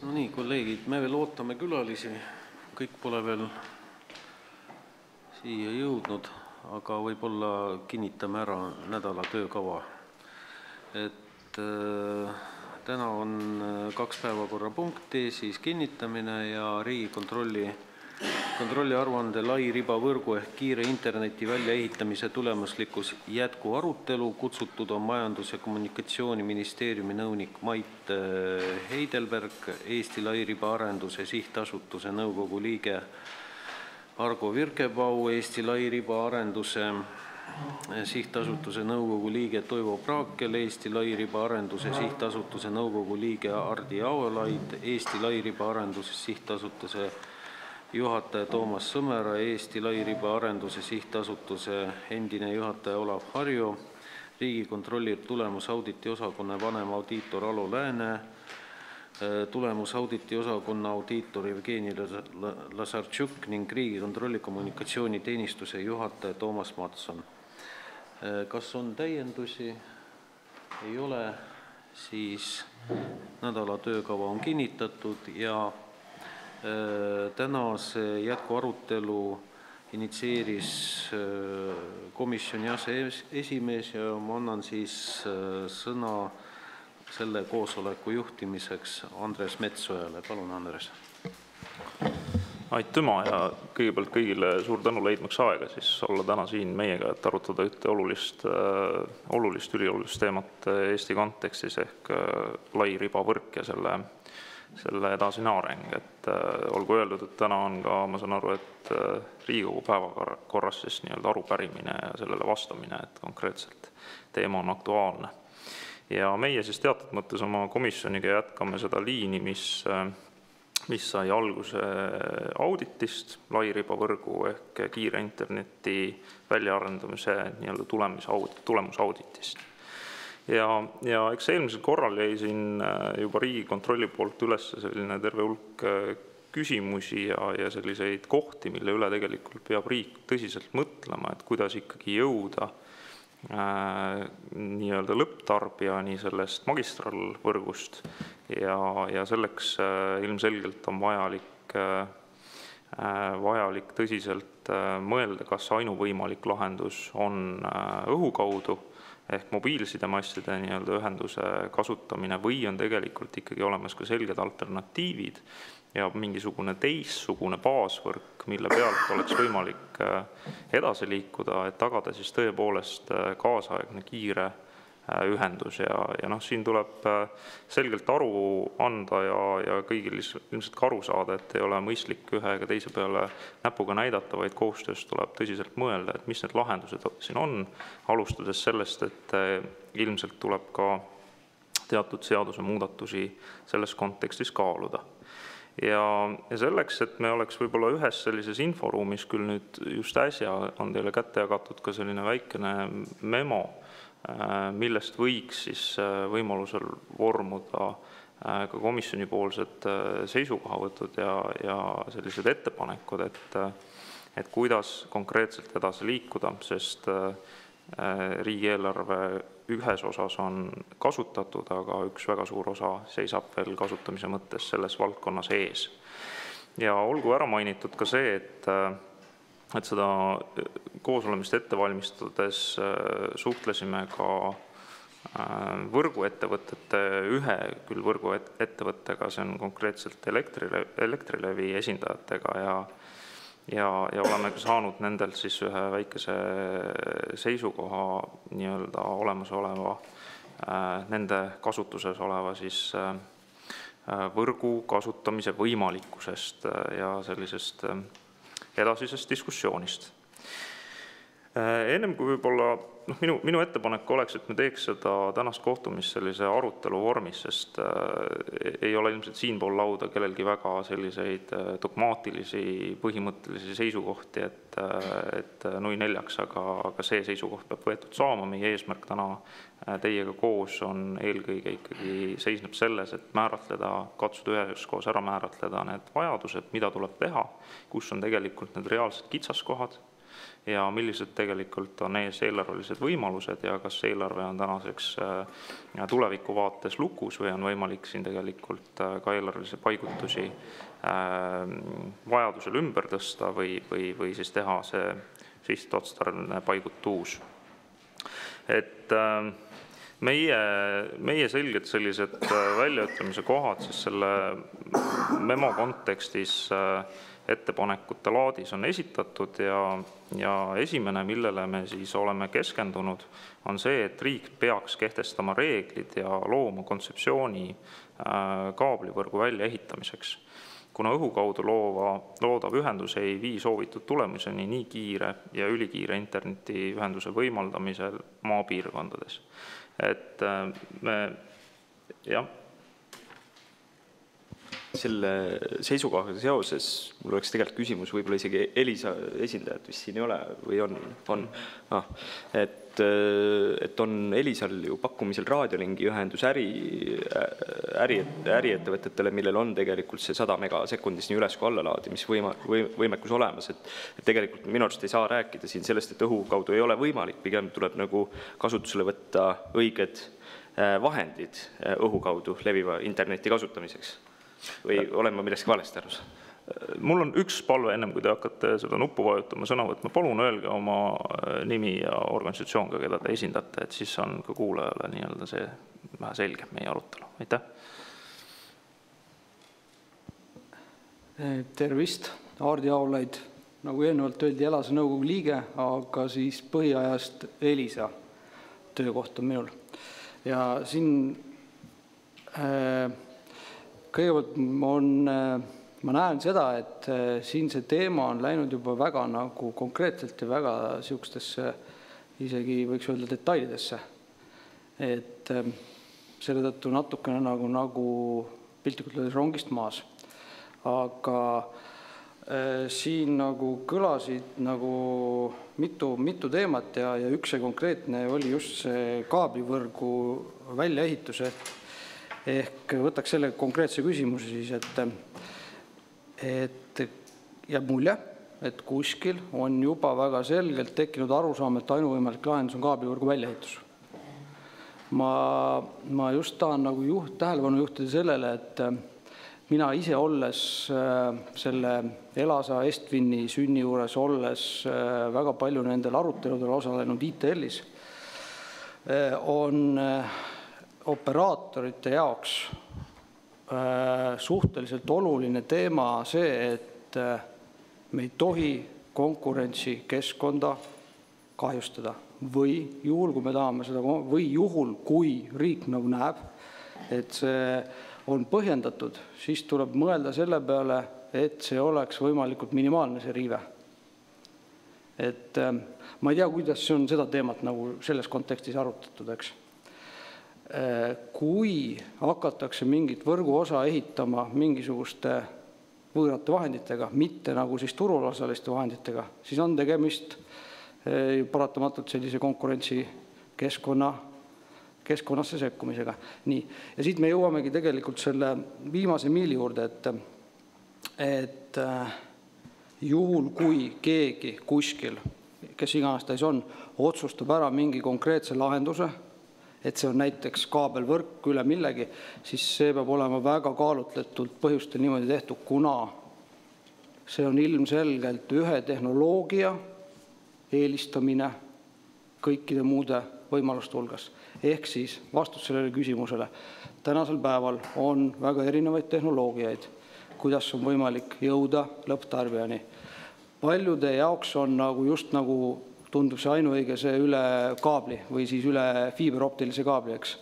No nii, kolleegid, me veel ootame külalisi, kõik pole veel siia jõudnud, aga võib-olla kinnitame ära nädala töökava. Täna on 2 päevakorrapunkti, siis kinnitamine ja Riigikontrolli aruande lairibavõrgu ehk kiire interneti väljaehitamise tulemuslikkus jätkuarutelu. Kutsutud on Majandus- ja Kommunikatsiooniministeeriumi nõunik Mait Heidelberg, Eesti Lairibaarenduse Sihtasutuse nõukogu liige Argo Virkepau, Eesti Lairibaarenduse Sihtasutuse nõukogu liige Toivo Praakel, Eesti Lairibaarenduse Sihtasutuse nõukogu liige Ardi Aolaid, Eesti Lairibaarenduse Sihtasutuse juhataja Toomas Sõmera, Eesti Lairibaarenduse Sihtasutuse endine juhataja Olav Harjo, Riigikontrolli tulemusauditi osakonna vanemaudiitor Alo Lääne, tulemusauditi osakonna audiitor Jevgeni Lazartšuk ning Riigikontrolli kommunikatsiooniteenistuse juhataja Toomas Matson. Kas on täiendusi? Ei ole, siis nädala töökava on kinnitatud ja tänase jätkuarutelu initsieeris komisjoni aseesimees ja ma annan siis sõna selle koosoleku juhtimiseks Andres Metsojale. Palun, Andres. Aitüma ja kõigepealt kõigile suur tänu leidmaks aega siis olla täna siin meiega, et arutada ühte üliolulist teemat Eesti kontekstis ehk lairibavõrk ja selle edasine areng. Olgu öeldud, et täna on ka, ma saan aru, et Riigikogu päevakorras siis nii-öelda arupärimine ja sellele vastamine, et konkreetselt teema on aktuaalne. Ja meie siis teatud mõttes oma komisjoniga jätkame seda liini, mis sai alguse auditist, lairibavõrgu ehk kiire interneti väljaarendamise nii-öelda tulemusauditist. Ja eks eelmisel korral jäi siin juba Riigikontrolli poolt üles selline terve hulk küsimusi ja selliseid kohti, mille üle tegelikult peab riik tõsiselt mõtlema, et kuidas ikkagi jõuda nii-öelda lõpptarbijani sellest magistraalvõrgust ja selleks ilmselgelt on vajalik tõsiselt mõelda, kas ainuvõimalik lahendus on õhu kaudu ehk mobiilsidemastide nii-öelda ühenduse kasutamine või on tegelikult ikkagi olemas ka selged alternatiivid ja mingisugune teistsugune baasvõrk, mille pealt oleks võimalik edasi liikuda, et tagada siis tõepoolest kaasaegne kiire ühendus ja siin tuleb selgelt aru anda ja kõigil ilmselt ka aru saada, et ei ole mõistlik ühe ega teise peale näpuga näidata, vaid koostöös tuleb tõsiselt mõelda, et mis need lahendused siin on, alustades sellest, et ilmselt tuleb ka teatud seadusemuudatusi selles kontekstis kaaluda. Ja selleks, et me oleks võib-olla ühes sellises inforuumis, küll nüüd just äsja on teile kätte jagatud ka selline väikene memo, millest võiks siis võimalusel vormuda ka komisjonipoolsed seisukohavõtud ja sellised ettepanekud, et kuidas konkreetselt edasi liikuda, sest riigieelarve ühes osas on kasutatud, aga üks väga suur osa seisab veel kasutamise mõttes selles valdkonnas ees. Ja olgu ära mainitud ka see, et seda koosolemist ette valmistades suhtlesime ka võrguettevõtete küll võrguettevõttega, see on konkreetselt Elektrilevi esindajatega ja oleme ka saanud nendelt siis ühe väikese seisukoha nii-öelda olemasoleva nende kasutuses oleva siis võrgu kasutamise võimalikkusest ja sellisest edasisest diskussioonist. Ennem kui võib-olla minu ettepanek oleks, et me teeks seda tänast kohtumist sellise arutelu vormis, sest ei ole ilmselt siinpool lauda kellelgi väga selliseid dogmaatilisi, põhimõttelisi seisukohti, et nui neljaks, aga see seisukoht peab võetud saama. Meie eesmärk täna teiega koos on eelkõige ikkagi seisneb selles, et katsuda üheskoos ära määratleda need vajadused, mida tuleb teha, kus on tegelikult need reaalsed kitsaskohad ja millised tegelikult on ees eelarvelised võimalused ja kas eelarve on tänaseks tuleviku vaates lukus või on võimalik siin tegelikult ka eelarvelisi paigutusi vajadusel ümber tõsta või siis teha see sihtotstarbeline paigutus. Et meie selged sellised väljaütlemise kohad siis selle memo kontekstis ettepanekute laadis on esitatud ja esimene, millele me siis oleme keskendunud, on see, et riik peaks kehtestama reeglid ja looma kontseptsiooni kaablivõrgu väljaehitamiseks. Kuna õhu kaudu loodav ühendus ei vii soovitud tulemuseni nii kiire ja ülikiire internetiühenduse võimaldamisel maapiirkondades. Et me, jah. Selle seisukohaga seoses mul oleks tegelikult küsimus, võib-olla isegi Elisa esindajat vist siin ei ole või on. Et on Elisal ju pakkumisel raadiolingi ühendus äriettevõtetele, millel on tegelikult see 100 megasekundis nii üles kui allalaadimis võimekus olemas. Et tegelikult minu arust ei saa rääkida siin sellest, et õhu kaudu ei ole võimalik, pigem tuleb nagu kasutusele võtta õiged vahendid õhu kaudu leviva interneti kasutamiseks. Või olen ma millestki valesti arvus? Mul on üks palve ennem, kui te hakkate seda nuppu vajutama sõna võtma. Palun öelge oma nimi ja organisatsioon, keda te esindate, et siis on ka kuulajale nii-öelda see vähe selge meie arutelu. Aitäh! Tervist! Aardi Aulaid, nagu eelnevalt öeldi, Elasa nõukogu liige, aga siis põhiajast Elisa töökoht on minul. Ja siin kõigepealt ma näen seda, et siin see teema on läinud juba väga nagu konkreetselt ja väga siukestesse, isegi võiks öelda detailidesse. Et selle tõttu natukene nagu piltlikult öeldes rongist maas. Aga siin nagu kõlasid nagu mitu teemat ja üks see konkreetne oli just see kaablivõrgu väljaehituse. Ehk võtaks selle konkreetse küsimuse siis, et jääb mulje, et kuskil on juba väga selgelt tekkinud arusaam, et ainuvõimalik lahendus on kaablivõrgu väljaehitus. Ma just tahan nagu tähelepanu juhtida sellele, et mina ise olles selle Elasa Estvini sünni juures olles väga palju nendel aruteludel osalenud ITL-is on operaatorite jaoks suhteliselt oluline teema see, et me ei tohi konkurentsikeskkonda kahjustada või juhul, kui me tahame seda, või juhul, kui riik nagu näeb, et see on põhjendatud, siis tuleb mõelda selle peale, et see oleks võimalikult minimaalne see riive. Et ma ei tea, kuidas see on seda teemat nagu selles kontekstis arutatud, eks. Kui hakatakse mingit võrgu osa ehitama mingisuguste võõrate vahenditega, mitte nagu siis turuosaliste vahenditega, siis on tegemist paratamatult sellise konkurentsi keskkonnasse sekkumisega. Nii. Ja siit me jõuamegi tegelikult selle viimase miili juurde, et juhul kui keegi kuskil, kes iganes tais on, otsustab ära mingi konkreetse lahenduse, et see on näiteks kaabelvõrk üle millegi, siis see peab olema väga kaalutletult põhjustel niimoodi tehtud, kuna see on ilmselgelt ühe tehnoloogia eelistamine kõikide muude võimaluste hulgas. Ehk siis vastus sellele küsimusele. Tänasel päeval on väga erinevaid tehnoloogiaid, kuidas on võimalik jõuda lõpptarbijani. Paljude jaoks on nagu just nagu tundub see ainuõige see üle kaabli või siis üle fiiberoptilise kaabli, eks.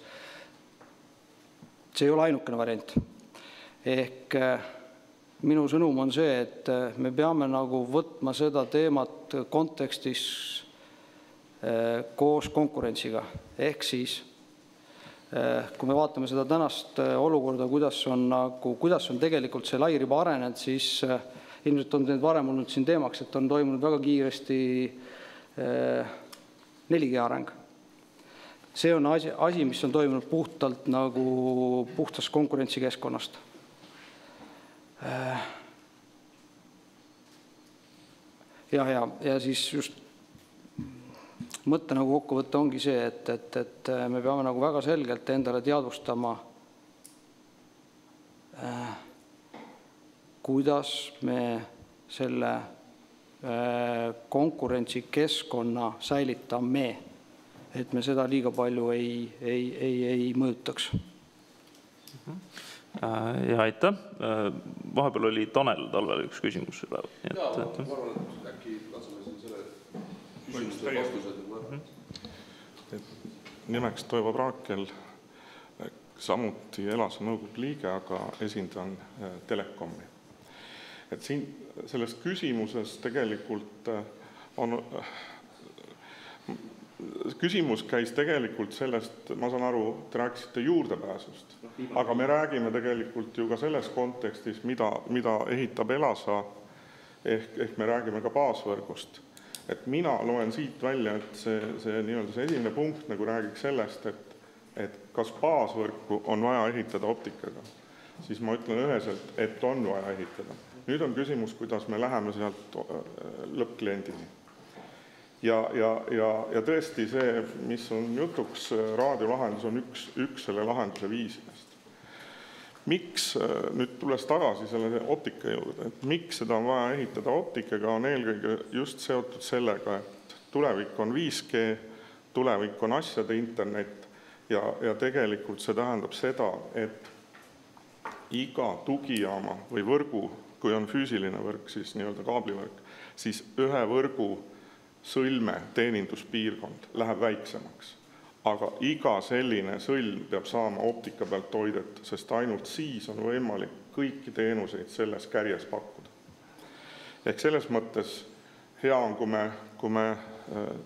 See ei ole ainukene variant. Ehk minu sõnum on see, et me peame nagu võtma seda teemat kontekstis koos konkurentsiga. Ehk siis, kui me vaatame seda tänast olukorda, kuidas on tegelikult see lairiba arenenud, siis ilmselt on varem olnud siin teemaks, et on toimunud väga kiiresti 4G areng. See on asi, mis on toimunud puhtalt nagu puhtast konkurentsikeskkonnast. ja siis just mõtte nagu kokkuvõte ongi see, et me peame nagu väga selgelt endale teadvustama, kuidas me selle konkurentsikeskkonna säilitame, et me seda liiga palju ei mõjutaks. Ja aitäh. Vahepeal oli Tanel Talvel üks küsimus. Ma arvan, et äkki katsume siin selle küsimuste vastused. Nimeks Toivo Praakel, samuti Elasa nõukogu liige, aga esindan Telekomi. Et siin selles küsimuses tegelikult on... Küsimus käis tegelikult sellest, ma saan aru, te rääkisite juurdepääsust, aga me räägime tegelikult ju ka selles kontekstis, mida ehitab Elasa, ehk me räägime ka baasvõrgust. Et mina loen siit välja, et see esimene punkt nagu räägiks sellest, et kas baasvõrku on vaja ehitada optikaga, siis ma ütlen üheselt, et on vaja ehitada. Nüüd on küsimus, kuidas me läheme sealt lõppkliendini. Ja tõesti see, mis on jutuks raadiolahendus, on üks selle lahenduse viisidest. Miks, nüüd tulles tagasi selle optika juurde, et miks seda on vaja ehitada optikaga, on eelkõige just seotud sellega, et tulevik on 5G, tulevik on asjade internet ja tegelikult see tähendab seda, et iga tugijaama või võrgu, kui on füüsiline võrk, siis nii-öelda kaablivõrk, siis ühe võrgu sõlme teeninduspiirkond läheb väiksemaks, aga iga selline sõlm peab saama optika pealt toidet, sest ainult siis on võimalik kõiki teenuseid selles kärjes pakkuda. Ehk selles mõttes hea on, kui me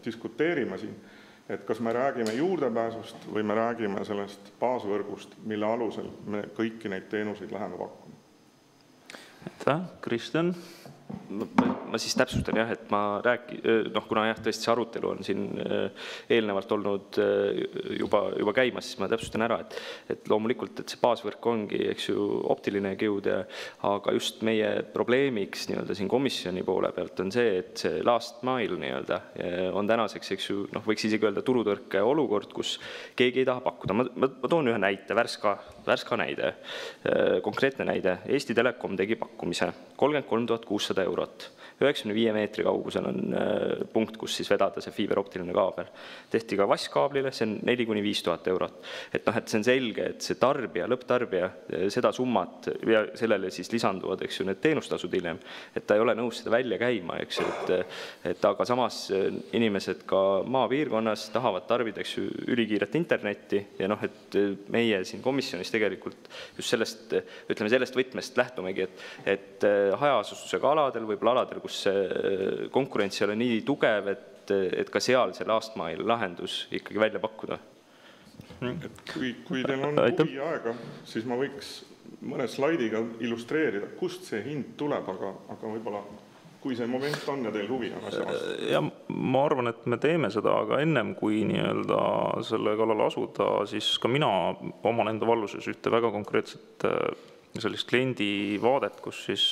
diskuteerime siin, et kas me räägime juurdepääsust või me räägime sellest baasvõrgust, mille alusel me kõiki neid teenuseid läheme pakkuma. Aitäh, Kristjan. Ma siis täpsustan jah, et kuna tõesti see arutelu on siin eelnevalt olnud juba käimas, siis ma täpsustan ära, et loomulikult, et see baasvõrk ongi, eks ju, optiline kiud, aga just meie probleemiks siin komisjoni poole pealt on see, et see last mile on tänaseks, eks ju, võiks isegi öelda turutõrke olukord, kus keegi ei taha pakkuda. Ma toon ühe näite, värska näide, konkreetne näide. Eesti Telekom tegi pakkumise 33 600 eurot. 95 meetri kaugusel on punkt, kus siis vedada see fiiberoptiline kaabel. Tehti ka vasskaablile, see on 4-5 000 eurot. Et see on selge, et see tarbija, lõpptarbija, seda summat ja sellele siis lisanduvad, eks ju, need teenustasud hiljem, et ta ei ole nõus seda välja käima, eks ju, aga samas inimesed ka maapiirkonnas tahavad tarbida, eks ju, ülikiiret internetti ja et meie siin komisjonis tegelikult just sellest võtmest lähtumegi, et hajaasustusega aladel, võib-olla aladel, kus see konkurents ei ole nii tugev, et ka seal see last mile lahendus ikkagi välja pakkuda. Kui teil on huvi aega, siis ma võiks mõne slaidiga illustreerida, kust see hind tuleb, aga võib-olla kui see moment on ja teil huvi on asja vastu. Ja ma arvan, et me teeme seda, aga ennem kui selle kallal asuda, siis ka mina oman enda valluses ühte väga konkreetset sellist kliendi vaadet, kus siis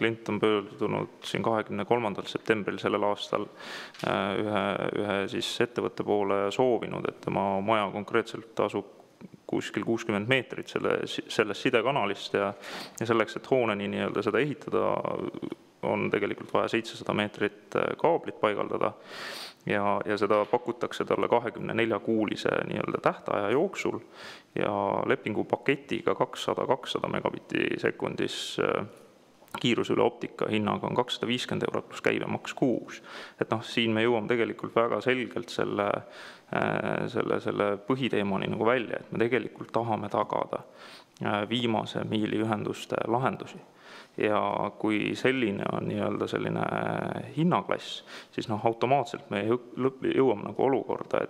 klient on pöördunud siin 23. septembril sellel aastal ühe siis ettevõtte poole soovinud, et tema maja konkreetselt asub kuskil 60 meetrit sellest sidekanalist ja selleks, et hooneni seda ehitada, on tegelikult vaja 700 meetrit kaablit paigaldada ja seda pakutakse talle 24-kuulise tähtaja jooksul ja lepingupaketiga 200 megabitti sekundis kiiruse üle optika hinnaga on 250 eurot pluss käibemaks kuus. Et siin me jõuame tegelikult väga selgelt selle põhiteemani välja, et me tegelikult tahame tagada viimase miili ühenduste lahendusi. Ja kui selline on selline hinnaklass, siis automaatselt me jõuame olukorda,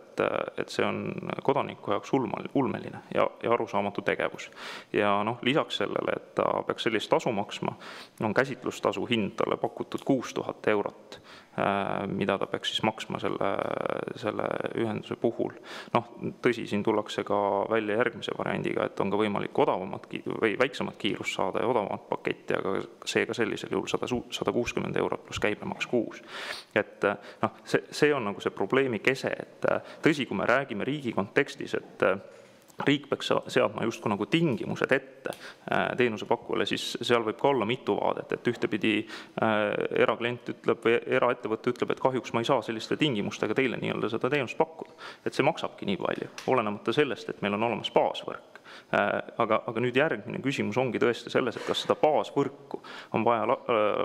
et see on kodaniku jaoks ulmeline ja arusaamatu tegevus. Ja lisaks sellele, et ta peaks sellist tasu maksma, on käsitlustasu hind talle pakutud 6000 eurot mida ta peaks siis maksma selle ühenduse puhul. Tõsi, siin tullakse ka välja järgmise variandiga, et on ka võimalik odavamat või väiksemat kiirust saada ja odavamat paketti, aga seega sellisel juhul 160 eurot pluss käibemaks kuus. Et see on nagu see probleemi kese, et tõsi, kui me räägime riigi kontekstis, et riik peaks seadma justkui nagu tingimused ette teenusepakkujale, siis seal võib ka olla mitu vaadet, et ühtepidi eraklient ütleb või eraettevõte ütleb, et kahjuks ma ei saa selliste tingimustega teile nii-öelda seda teenust pakkuda. Et see maksabki nii palju, olenemata sellest, et meil on olemas baasvõrk. Aga nüüd järgmine küsimus ongi tõesti selles, et kas seda baasvõrku on vaja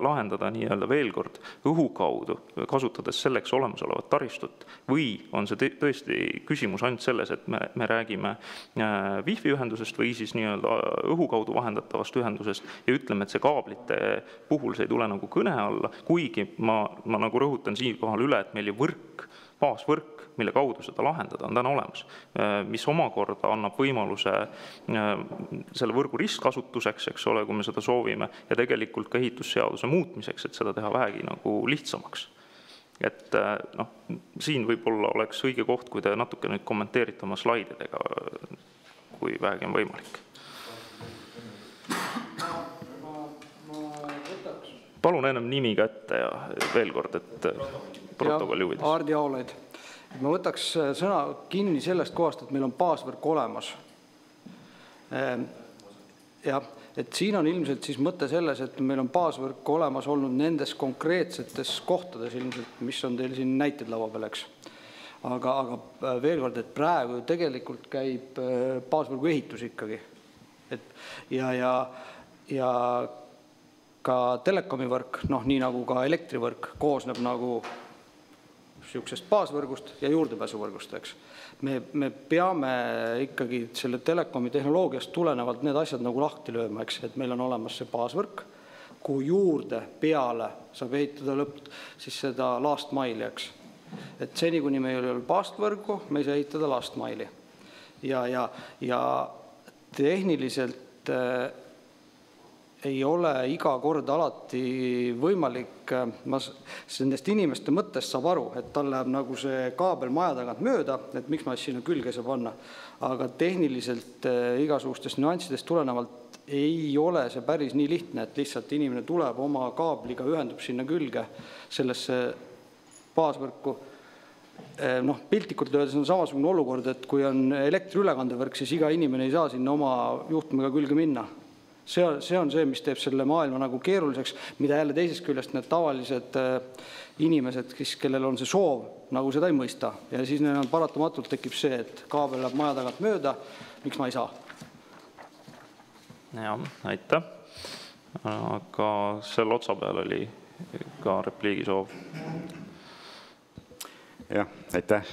lahendada nii-öelda veel kord õhu kaudu, kasutades selleks olemasolevat taristut, või on see tõesti küsimus ainult selles, et me räägime Wi-Fi ühendusest või siis nii-öelda õhu kaudu vahendatavast ühendusest ja ütleme, et see kaablite puhul see ei tule nagu kõne alla, kuigi ma nagu rõhutan siinkohal üle, et meil ju baasvõrk, mille kaudu seda lahendada, on täna olemas, mis omakorda annab võimaluse selle võrgu ristkasutuseks, eks ole, kui me seda soovime, ja tegelikult ka ehitusseaduse muutmiseks, et seda teha vähegi nagu lihtsamaks. Et siin võib-olla oleks õige koht, kui te natuke nüüd kommenteerite oma slaididega, kui vähegi on võimalik. Palun ennem nimi kätte ja veel kord, et protokolli huvides. Hardi Aulaid. Ma võtaks sõna kinni sellest kohast, et meil on baasvõrk olemas. Et siin on ilmselt siis mõte selles, et meil on baasvõrk olemas olnud nendes konkreetsetes kohtades ilmselt, mis on teil siin näited laua peal, eks. Aga veel kord, et praegu tegelikult käib baasvõrgu ehitus ikkagi. Ja ka telekomivõrk, nii nagu ka elektrivõrk, koosneb nagu niisugusest baasvõrgust ja juurdepääsuvõrgust, eks. Me peame ikkagi selle telekomi tehnoloogiast tulenevalt need asjad nagu lahti lööma, eks, et meil on olemas see baasvõrk, kuhu juurde peale saab ehitada siis seda last mile'i, eks. Et seni, kuni meil ei ole baasvõrgu, me ei saa ehitada last mile'i. Ja tehniliselt ei ole iga kord alati võimalik, nendest inimeste mõttest saab aru, et tal läheb nagu see kaabel maja tagant mööda, et miks ma sinna külge saa panna. Aga tehniliselt igasugustest nüanssidest tulenevalt ei ole see päris nii lihtne, et lihtsalt inimene tuleb oma kaabliga, ühendub sinna külge sellesse baasvõrku. Piltlikult öeldes on samasugune olukord, et kui on elektriülekandevõrk, siis iga inimene ei saa sinna oma juhtmega külge minna. See on see, mis teeb selle maailma nagu keeruliseks, mida jälle teisest küljest need tavalised inimesed, kellel on see soov, nagu seda ei mõista. Ja siis neil paratamatult tekib see, et kaabel läheb maja tagant mööda, miks ma ei saa? Jah, aitäh. Aga selle otsa peal oli ka repliigi soov. Jah, aitäh.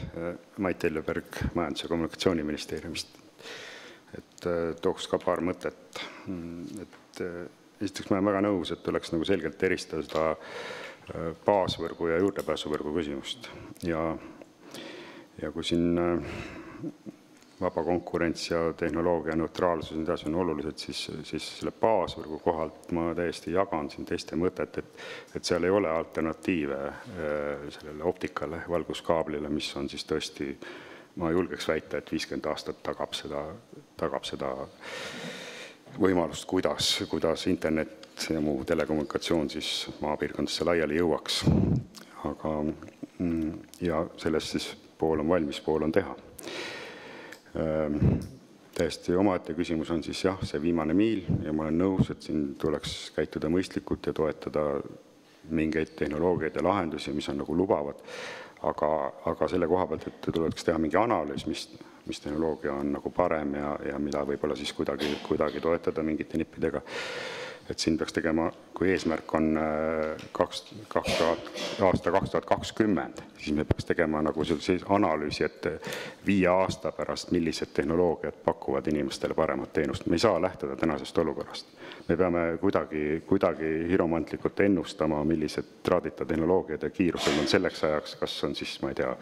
Mait Helleberg Majandus- ja Kommunikatsiooniministeeriumist. Et tooks ka paar mõtet. Esiteks ma olen väga nõus, et tuleks nagu selgelt eristada seda baasvõrgu ja juurdepääsuvõrgu küsimust. Ja kui siin vaba konkurents ja tehnoloogia neutraalsus ja on olulised, siis selle baasvõrgu kohalt ma täiesti jagan siin teiste mõtet, et seal ei ole alternatiive sellele optikale, valguskaablile, mis on siis tõesti, ma julgeks väita, et 50 aastat tagab seda võimalust, kuidas internet ja muu telekommunikatsioon siis maapiirkondadesse laiali jõuaks. Ja sellest siis pool on valmis, pool on teha. Täiesti omaette küsimus on siis jah, see viimane miil ja ma olen nõus, et siin tuleks käituda mõistlikult ja toetada mingeid tehnoloogiaid ja lahendusi, mis on nagu lubavad. Aga selle koha pealt, et tuleks teha mingi analüüs, mis tehnoloogia on nagu parem ja mida võib-olla siis kuidagi toetada mingite nippidega. Et siin peaks tegema, kui eesmärk on aasta 2020, siis me peaks tegema nagu analüüsi, et 5 aasta pärast, millised tehnoloogiad pakuvad inimestele paremat teenust. Me ei saa lähtuda tänasest olukorrast. Me peame kuidagi hiromantlikult ennustama, millised traadita tehnoloogiad ja kiirused on selleks ajaks, kas on siis, ma ei tea,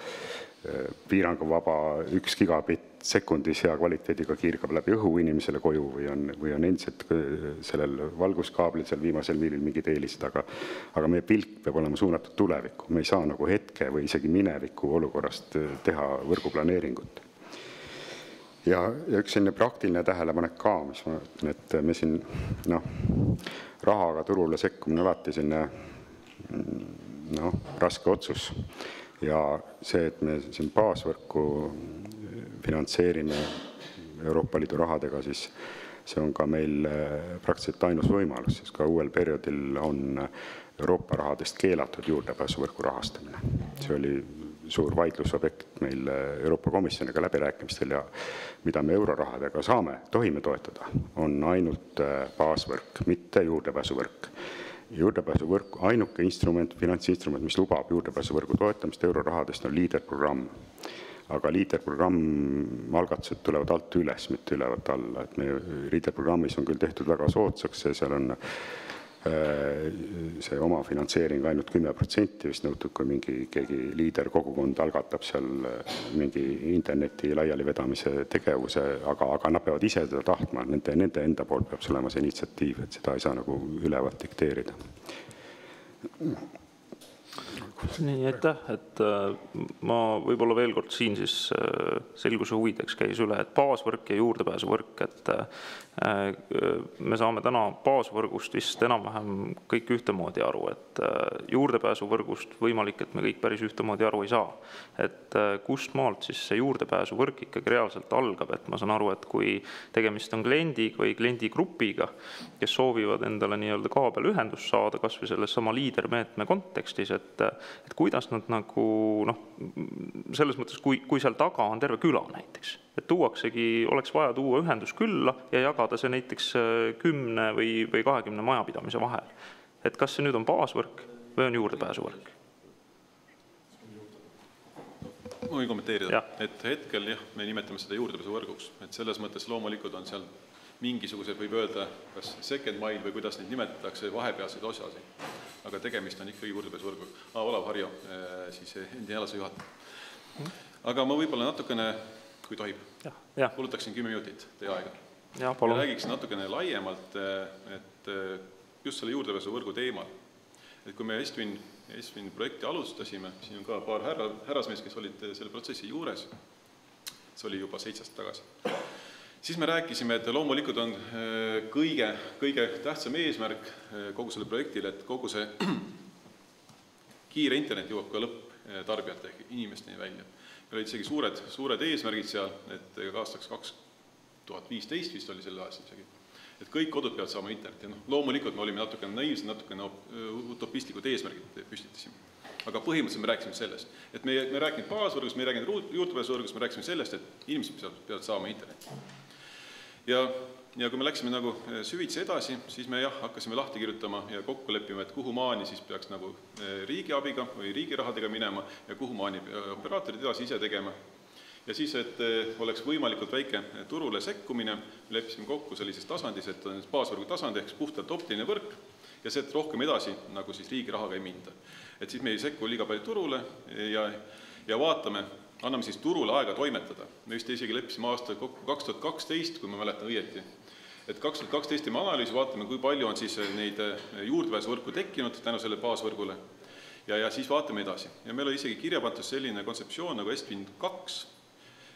piiranguvaba 1 gigabitt sekundis hea kvaliteediga kiirgab läbi õhu inimesele koju või on endiselt sellel valguskaablil seal viimasel miilil mingid eelised, aga meie pilk peab olema suunatud tulevikku. Me ei saa nagu hetke või isegi mineviku olukorrast teha võrguplaneeringut. Ja üks selline praktiline tähelepanek ka, mis ma ütlen, et me siin rahaga turule sekkumine alati selline raske otsus. Ja see, et me siin baasvõrku finantseerime Euroopa Liidu rahadega, siis see on ka meil praktiliselt ainus võimalus, sest ka uuel perioodil on Euroopa rahadest keelatud juurdepääsuvõrgu rahastamine. See oli suur vaidlusobjekt meil Euroopa Komisjoniga läbirääkimistel ja mida me eurorahadega tohime toetada, on ainult baasvõrk, mitte juurdepääsuvõrk. Juurdepääsuvõrk, ainuke instrument, finantsinstrument, mis lubab juurdepääsuvõrgu toetamist eurorahadest on liiderprogramm. Aga liiderprogramm algatused tulevad alt üles, mitte ülevalt alla. Et meie liiderprogrammis on küll tehtud väga soodsaks, seal on see oma finantseering ainult 10% vist nõutud, kui keegi liiderkogukond algatab seal mingi interneti laialivedamise tegevuse, aga nad peavad ise seda tahtma, nende enda poolt peab olema see initsiatiiv, et seda ei saa nagu ülevalt dikteerida. Nii, aitäh, et ma võib-olla veel kord siin siis selguse huvideks käis üle, et baasvõrk ja juurdepääsuvõrk, et me saame täna baasvõrgust vist enam-vähem kõik ühtemoodi aru, et juurdepääsuvõrgust võimalik, et me kõik päris ühtemoodi aru ei saa. Et kust maalt siis see juurdepääsuvõrk ikkagi reaalselt algab, et ma saan aru, et kui tegemist on kliendiga või kliendigrupiga, kes soovivad endale nii-öelda kaabelühendust saada, kas või selles sama liidermeetme kontekstis, et kuidas nad nagu, selles mõttes, kui seal taga on terve küla näiteks, et tuuaksegi, oleks vaja tuua ühendus külla ja jagada see näiteks 10 või 20 majapidamise vahel. Et kas see nüüd on baasvõrk või on juurdepääsuvõrk? Ma võin kommenteerida, et hetkel me nimetame seda juurdepääsuvõrguks, et selles mõttes loomulikult on seal mingisugused, võib öelda, kas second mile või kuidas neid nimetatakse, vahepealseid osasid. Aga tegemist on ikkagi juurdepääsuvõrguga. Olav Harjo, siis endine Jalase juhataja. Aga ma võib-olla natukene, kui tohib, kulutaksin 10 minutit teie aega. Ja räägiksin natukene laiemalt, et just selle juurdepääsuvõrgu teemal. Et kui me Estwin projekti alustasime, siin on ka paar härrasmees, kes olid selle protsessi juures, see oli juba 7 aastat tagasi. Siis me rääkisime, et loomulikult on kõige tähtsam eesmärk kogu selle projektile, et kogu see kiire internet jõuab ka lõpptarbijate ehk inimesteni välja. Meil olid isegi suured eesmärgid seal, et aastaks 2015 vist oli selle aastal isegi, et kõik kodud peavad saama internet. Ja loomulikult me olime natukene naiivsed, natukene utopistlikud eesmärgid püstitasime. Aga põhimõtteliselt me rääkisime sellest, et me ei rääkinud baasvõrgust, me ei rääkinud juurdepääsuvõrgust, me rääkisime sellest, et inimesed peavad saama internetti. Ja kui me läksime nagu süvitsi edasi, siis me hakkasime lahti kirjutama ja kokku leppima, et kuhu maani siis peaks nagu riigi abiga või riigi rahadega minema ja kuhu maani operaatorid edasi ise tegema. Ja siis, et oleks võimalikult väike turule sekkumine, me leppisime kokku sellises tasandis, et on baasvõrgu tasand ehk puhtalt optiline võrk ja see, et rohkem edasi nagu siis riigi rahaga ei minda. Et siis me ei sekku liiga palju turule ja vaatame, anname siis turule aega toimetada. Me vist isegi leppisime aasta kokku 2012, kui ma mäletan õieti. Et 2012 teeme analüüsi, vaatame, kui palju on siis neid juurdepääsuvõrku tekkinud tänu selle baasvõrgule. Ja siis vaatame edasi. Ja meil oli isegi kirjapantus selline kontseptsioon nagu Estwin 2,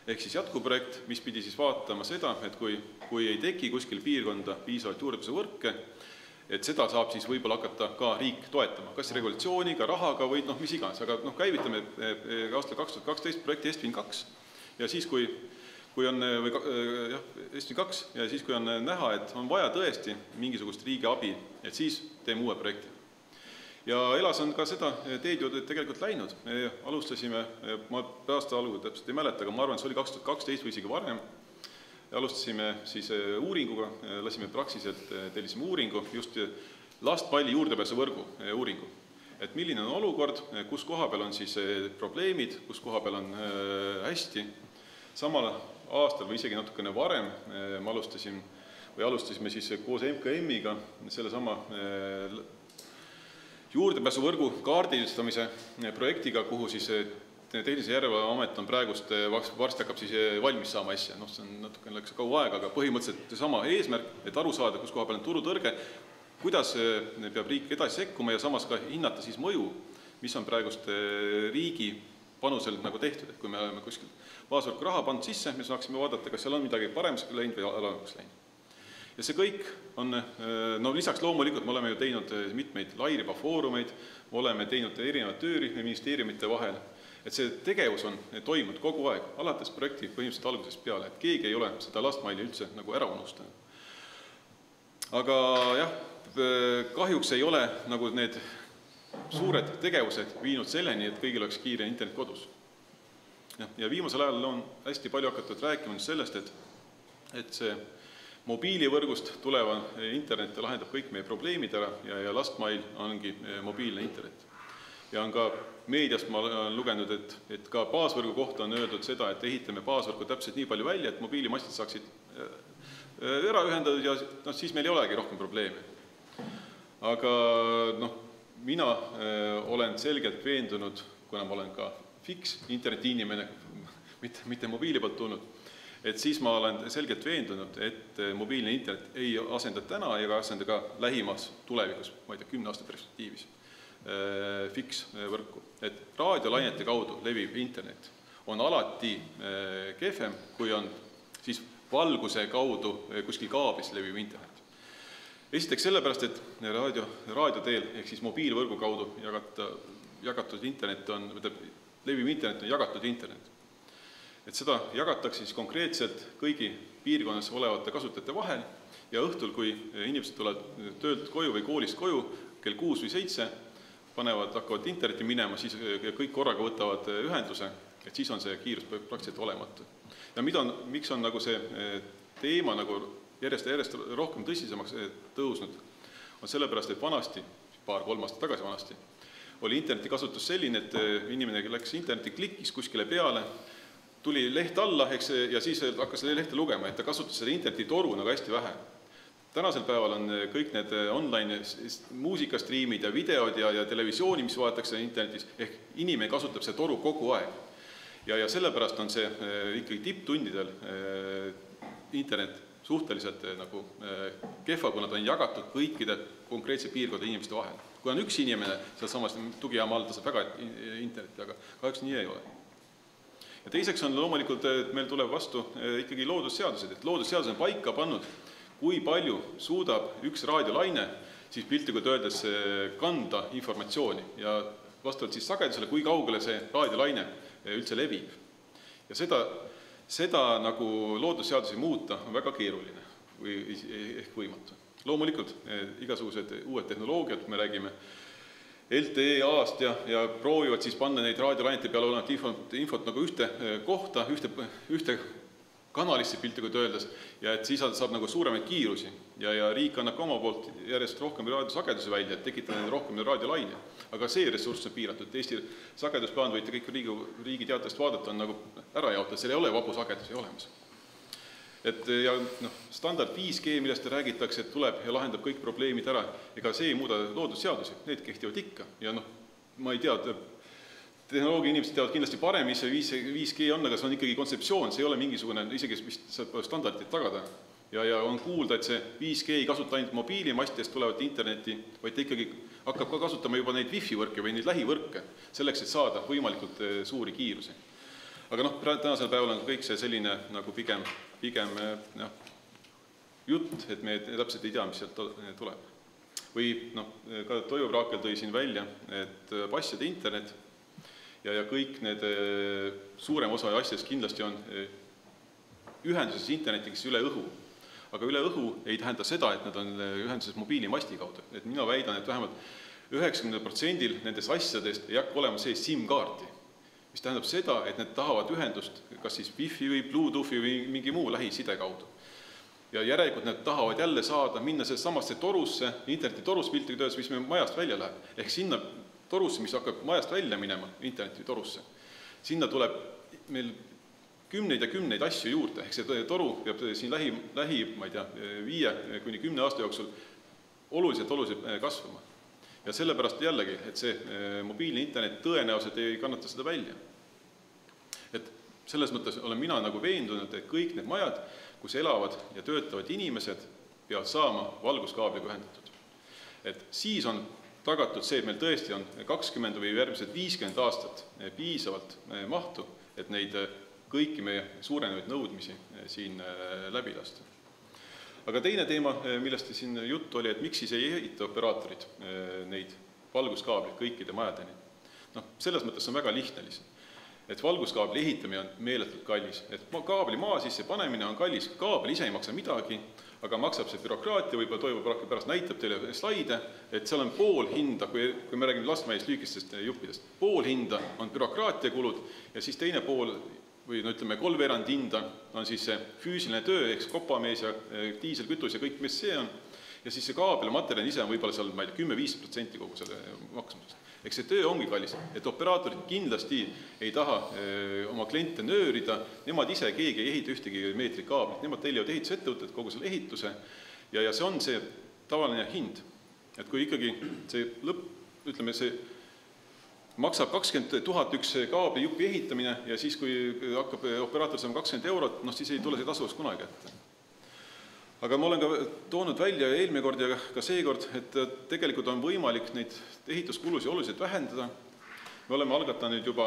ehk siis jätkuprojekt, mis pidi siis vaatama seda, et kui ei teki kuskil piirkonda piisavalt juurdepääsuvõrke, et seda saab siis võib-olla hakata ka riik toetama, kas regulatsiooniga, rahaga või mis iganes, aga käivitame aastal 2012 projekti Estwin 2 ja siis kui on Estwin 2 ja siis kui on näha, et on vaja tõesti mingisugust riigi abi, et siis teeme uue projekti. Ja Elas on ka seda teed ju tegelikult läinud. Me alustasime, ma aasta algul täpselt ei mäleta, aga ma arvan, et see oli 2012 või isegi varem. Alustasime siis uuringuga, lasime praksiselt, tellisime uuringu, just lastpalli juurdepääsuvõrgu uuringu. Et milline on olukord, kus koha peal on siis probleemid, kus koha peal on hästi. Samal aastal või isegi natukene varem me alustasime siis koos MKM-iga selle sama juurdepääsuvõrgu kaardistamise projektiga, kuhu siis Tehnilise Järelevalve Amet on praegust, varsti hakkab siis valmis saama asja, see on natuke läks kaua aega, aga põhimõtteliselt sama eesmärk, et aru saada, kus koha peal on turutõrge, kuidas peab riik edasi sekkuma ja samas ka hinnata siis mõju, mis on praegust riigi panusel nagu tehtud, et kui me oleme kuskil baasvõrku raha pannud sisse, me saaksime vaadata, kas seal on midagi paremaks läinud või alamaks läinud. Ja see kõik on, lisaks loomulikult me oleme ju teinud mitmeid lairiba foorumeid, me oleme teinud erinevad töörühmi ministeeriumite vahel, et see tegevus on toimunud kogu aeg, alates projekti põhimõtteliselt algusest peale, et keegi ei ole seda last maili üldse nagu ära unustanud. Aga jah, kahjuks ei ole nagu need suured tegevused viinud selleni, et kõigil oleks kiire internet kodus. Ja viimasel ajal on hästi palju hakatud rääkima sellest, et see mobiilivõrgust tuleva internet lahendab kõik meie probleemid ära ja lastmail ongi mobiilne internet. Ja on ka meediast ma olen lugenud, et ka baasvõrgu kohta on öeldud seda, et ehitame baasvõrgu täpselt nii palju välja, et mobiilimastid saaksid ära ühendatud ja siis meil ei olegi rohkem probleeme. Aga mina olen selgelt veendunud, kuna ma olen ka fiks interneti inimene, mitte mobiili poolt tulnud, et siis ma olen selgelt veendunud, et mobiilne internet ei asenda täna ega asenda ka lähimas tulevikus, ma ei tea, 10 aasta perspektiivis fiks võrku. Et raadiolainete kaudu leviv internet on alati kehvem, kui on siis valguse kaudu kuskil kaablis leviv internet. Esiteks sellepärast, et raadioteel ehk siis mobiilvõrgu kaudu jagatud internet on, leviv internet on jagatud internet. Et seda jagatakse siis konkreetselt kõigi piirkonnas olevate kasutajate vahel ja õhtul, kui inimesed tulevad töölt koju või koolist koju, kell 6 või 7, hakkavad internetti minema, siis kõik korraga võtavad ühenduse, et siis on see kiirus praktiliselt olematu. Ja miks on nagu see teema nagu järjest rohkem tõsisemaks tõusnud, on sellepärast, et vanasti, 2-3 aastat tagasi vanasti, oli interneti kasutus selline, et inimene läks interneti, klikkis kuskile peale, tuli leht alla ja siis hakkas selle lehte lugema, et ta kasutas selle interneti toru nagu hästi vähe. Tänasel päeval on kõik need online muusikastriimid ja videod ja televisiooni, mis vaadatakse internetis, ehk inimene kasutab see toru kogu aeg. Ja sellepärast on see ikkagi tipptundidel internet suhteliselt nagu kehva, kuna ta on jagatud kõikide konkreetse piirkonda inimeste vahel. Kui on üks inimene, seal samas tugijaama all ta saab väga internetti, aga kahjuks nii ei ole. Ja teiseks on loomulikult, et meil tuleb vastu ikkagi loodusseadused, et loodusseadus on paika pannud, kui palju suudab üks raadiolaine siis piltlikult öeldes kanda informatsiooni ja vastavalt siis sagedusele, kui kaugele see raadiolaine üldse levib. Ja seda nagu loodusseadusi muuta on väga keeruline või ehk võimatu. Loomulikult igasugused uued tehnoloogiad, me räägime LTE-ast ja proovivad siis panna neid raadiolainete peale olevat infot nagu ühte kohta, ühte kanalisse piltlikult öeldes, ja et siis saab nagu suuremaid kiirusi ja riik annab ka oma poolt järjest rohkem raadiosagedusi välja, et tekitada neid rohkem raadiolaine. Aga see ressurss on piiratud. Eesti sagedusplaan võite kõik riigi teatavast vaadata on nagu ära jaotada, seal ei ole vabu sagedusi olemas. Ja standard 5G, millest räägitakse, et tuleb ja lahendab kõik probleemid ära, ega see ei muuda loodusseadusi, need kehtivad ikka. Ja ma ei tea, tehnoloogia inimesed teavad kindlasti parem, mis see 5G on, aga see on ikkagi kontseptsioon, see ei ole mingisugune, isegi vist saab standardid tagada. Ja on kuulda, et see 5G ei kasuta ainult mobiilimastidest tulevat interneti, vaid ta ikkagi hakkab ka kasutama juba neid wifi-võrke või neid lähivõrke, selleks, et saada võimalikult suuri kiirusi. Aga tänasel päeval on kõik see selline nagu pigem jutt, et me täpselt ei tea, mis sealt tuleb. Või ka Toivo Praakel tõi siin välja, et passide internet ja kõik need suurem osa asjadest kindlasti on ühenduses internetiks üle õhu. Aga üle õhu ei tähenda seda, et nad on ühenduses mobiilimasti kaudu. Et mina väidan, et vähemalt 90% nendest asjadest ei hakka olema see SIM-kaarti, mis tähendab seda, et need tahavad ühendust kas siis Wi-Fi või Bluetoothi või mingi muu lähiside kaudu. Ja järelikult nad tahavad jälle saada, minna samasse torusse, interneti torus piltiga töös, mis me majast välja läheb. Ehk sinna torusse, mis hakkab majast välja minema, interneti torusse. Sinna tuleb meil kümneid ja kümneid asju juurde, ehk see toru peab siin lähi, ma ei tea, 5–10 aasta jooksul oluliselt kasvama. Ja sellepärast jällegi, et see mobiilne internet tõenäoliselt ei kannata seda välja. selles mõttes olen mina nagu veendunud, et kõik need majad, kus elavad ja töötavad inimesed, peavad saama valguskaabliga ühendatud. Et siis on tagatud see, et meil tõesti on 20 või järgmised 50 aastat piisavalt mahtu, et neid kõiki meie suurenevaid nõudmisi siin läbi lasta. Aga teine teema, millest siin juttu oli, et miks siis ei ehita operaatorid neid valguskaableid kõikide majadeni. Selles mõttes on väga lihtne lihtsalt. Et valguskaabli ehitamine on meeletult kallis. Et kaabli maa sisse panemine on kallis. Kaabel ise ei maksa midagi, aga maksab see bürokraatia, võib-olla toimub pärast näitab teile slaide, et seal on pool hinda, kui me räägime lastmäist lüükistest juppidest, pool hinda on bürokraatiakulud ja siis teine pool või ütleme, 3/4 hinda on siis see füüsiline töö, eks kopamees ja diiselkütus ja kõik, mis see on. Ja siis see kaabel ja materjal ise on võib-olla seal 10-15% kogu selle maksumusest. Eks see töö ongi kallis, et operaatorid kindlasti ei taha oma kliente nöörida, nemad ise keegi ei ehita ühtegi meetrit kaablit, nemad tellivad ehitusettevõtted kogu selle ehituse ja see on see tavaline hind. Et kui ikkagi see ütleme, see maksab 20 000 üks kaabli jupi ehitamine ja siis, kui hakkab operaator saama 20 €, siis ei tule see tasuvaks kunagi ette. Aga ma olen ka toonud välja eelmine kord ja ka seekord, et tegelikult on võimalik neid ehituskulusi oluliselt vähendada. Me oleme algatanud juba,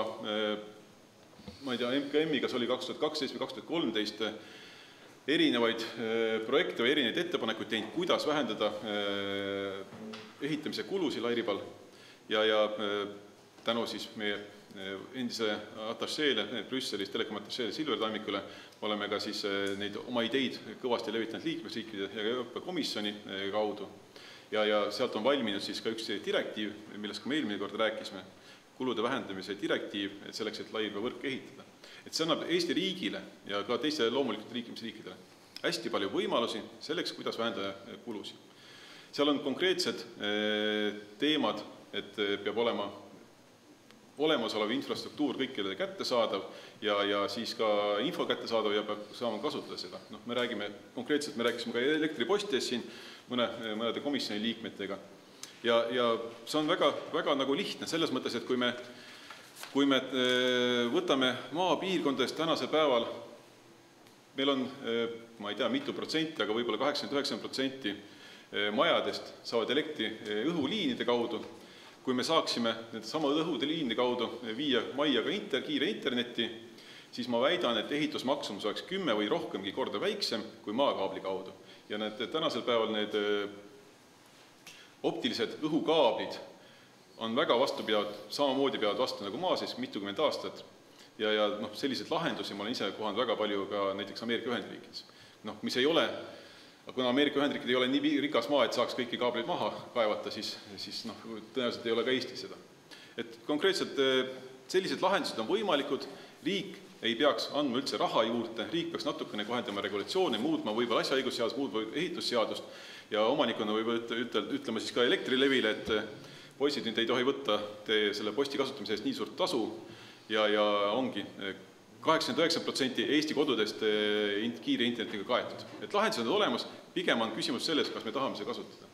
ma ei tea, MKM-iga, see oli 2012 või 2013, erinevaid projekte või erinevaid ettepanekuid teinud, kuidas vähendada ehitamise kulusi Lairibal ja tänu siis meie endise atašeele Brüsselis, telekomatašeele Silver Tammikule, oleme ka siis neid oma ideid kõvasti levitanud liikmesriikide ja Euroopa Komisjoni kaudu. Ja sealt on valminud siis ka üks direktiiv, millest ka me eelmine kord rääkisime, kulude vähendamise direktiiv, et selleks, et Lairiba võrk ehitada. Et see annab Eesti riigile ja ka teiste loomulikult liikmesriikidele hästi palju võimalusi selleks, kuidas vähendada kulusi. Seal on konkreetsed teemad, et peab olema olemasolev infrastruktuur kõikidele kättesaadav ja siis ka info kättesaadav ja peab saama kasutada seda. Me räägime konkreetselt, me rääkisime ka elektripostidest siin mõnede komisjoni liikmetega. Ja see on väga nagu lihtne selles mõttes, et kui me võtame maapiirkondadest tänasel päeval, meil on, ma ei tea, mitu protsenti, aga võib-olla 89% majadest saavad elektri õhuliinide kaudu. Kui me saaksime sama õhude liinide kaudu viia majja ka kiire internetti, siis ma väidan, et ehitusmaksumus oleks 10 või rohkemgi korda väiksem kui maakaabli kaudu. Ja tänasel päeval need optilised õhukaablid on väga vastupidavad, samamoodi peavad vastu nagu maa sees mitukümmend aastat. Ja selliseid lahendusi ma olen ise kohanud väga palju ka näiteks Ameerika Ühendriikides. Mis ei ole, kuna Ameerika Ühendriikid ei ole nii rikas maa, et saaks kõiki kaableid maha kaevata, siis tõenäoliselt ei ole ka Eestis seda. Et konkreetselt sellised lahendused on võimalikud, riik ei peaks andma üldse raha juurde, riik peaks natukene kohendama regulatsioone, muutma võib-olla asjaõigusseadust, muutma ehitusseadust ja omanikuna võib ütlema siis ka Elektrilevile, et poisid nüüd ei tohi võtta selle posti kasutamise eest nii suurt tasu ja ongi 89% Eesti kodudest kiire internetiga kaetud. Et lahendused on olemas, pigem on küsimus selles, kas me tahame seda kasutada.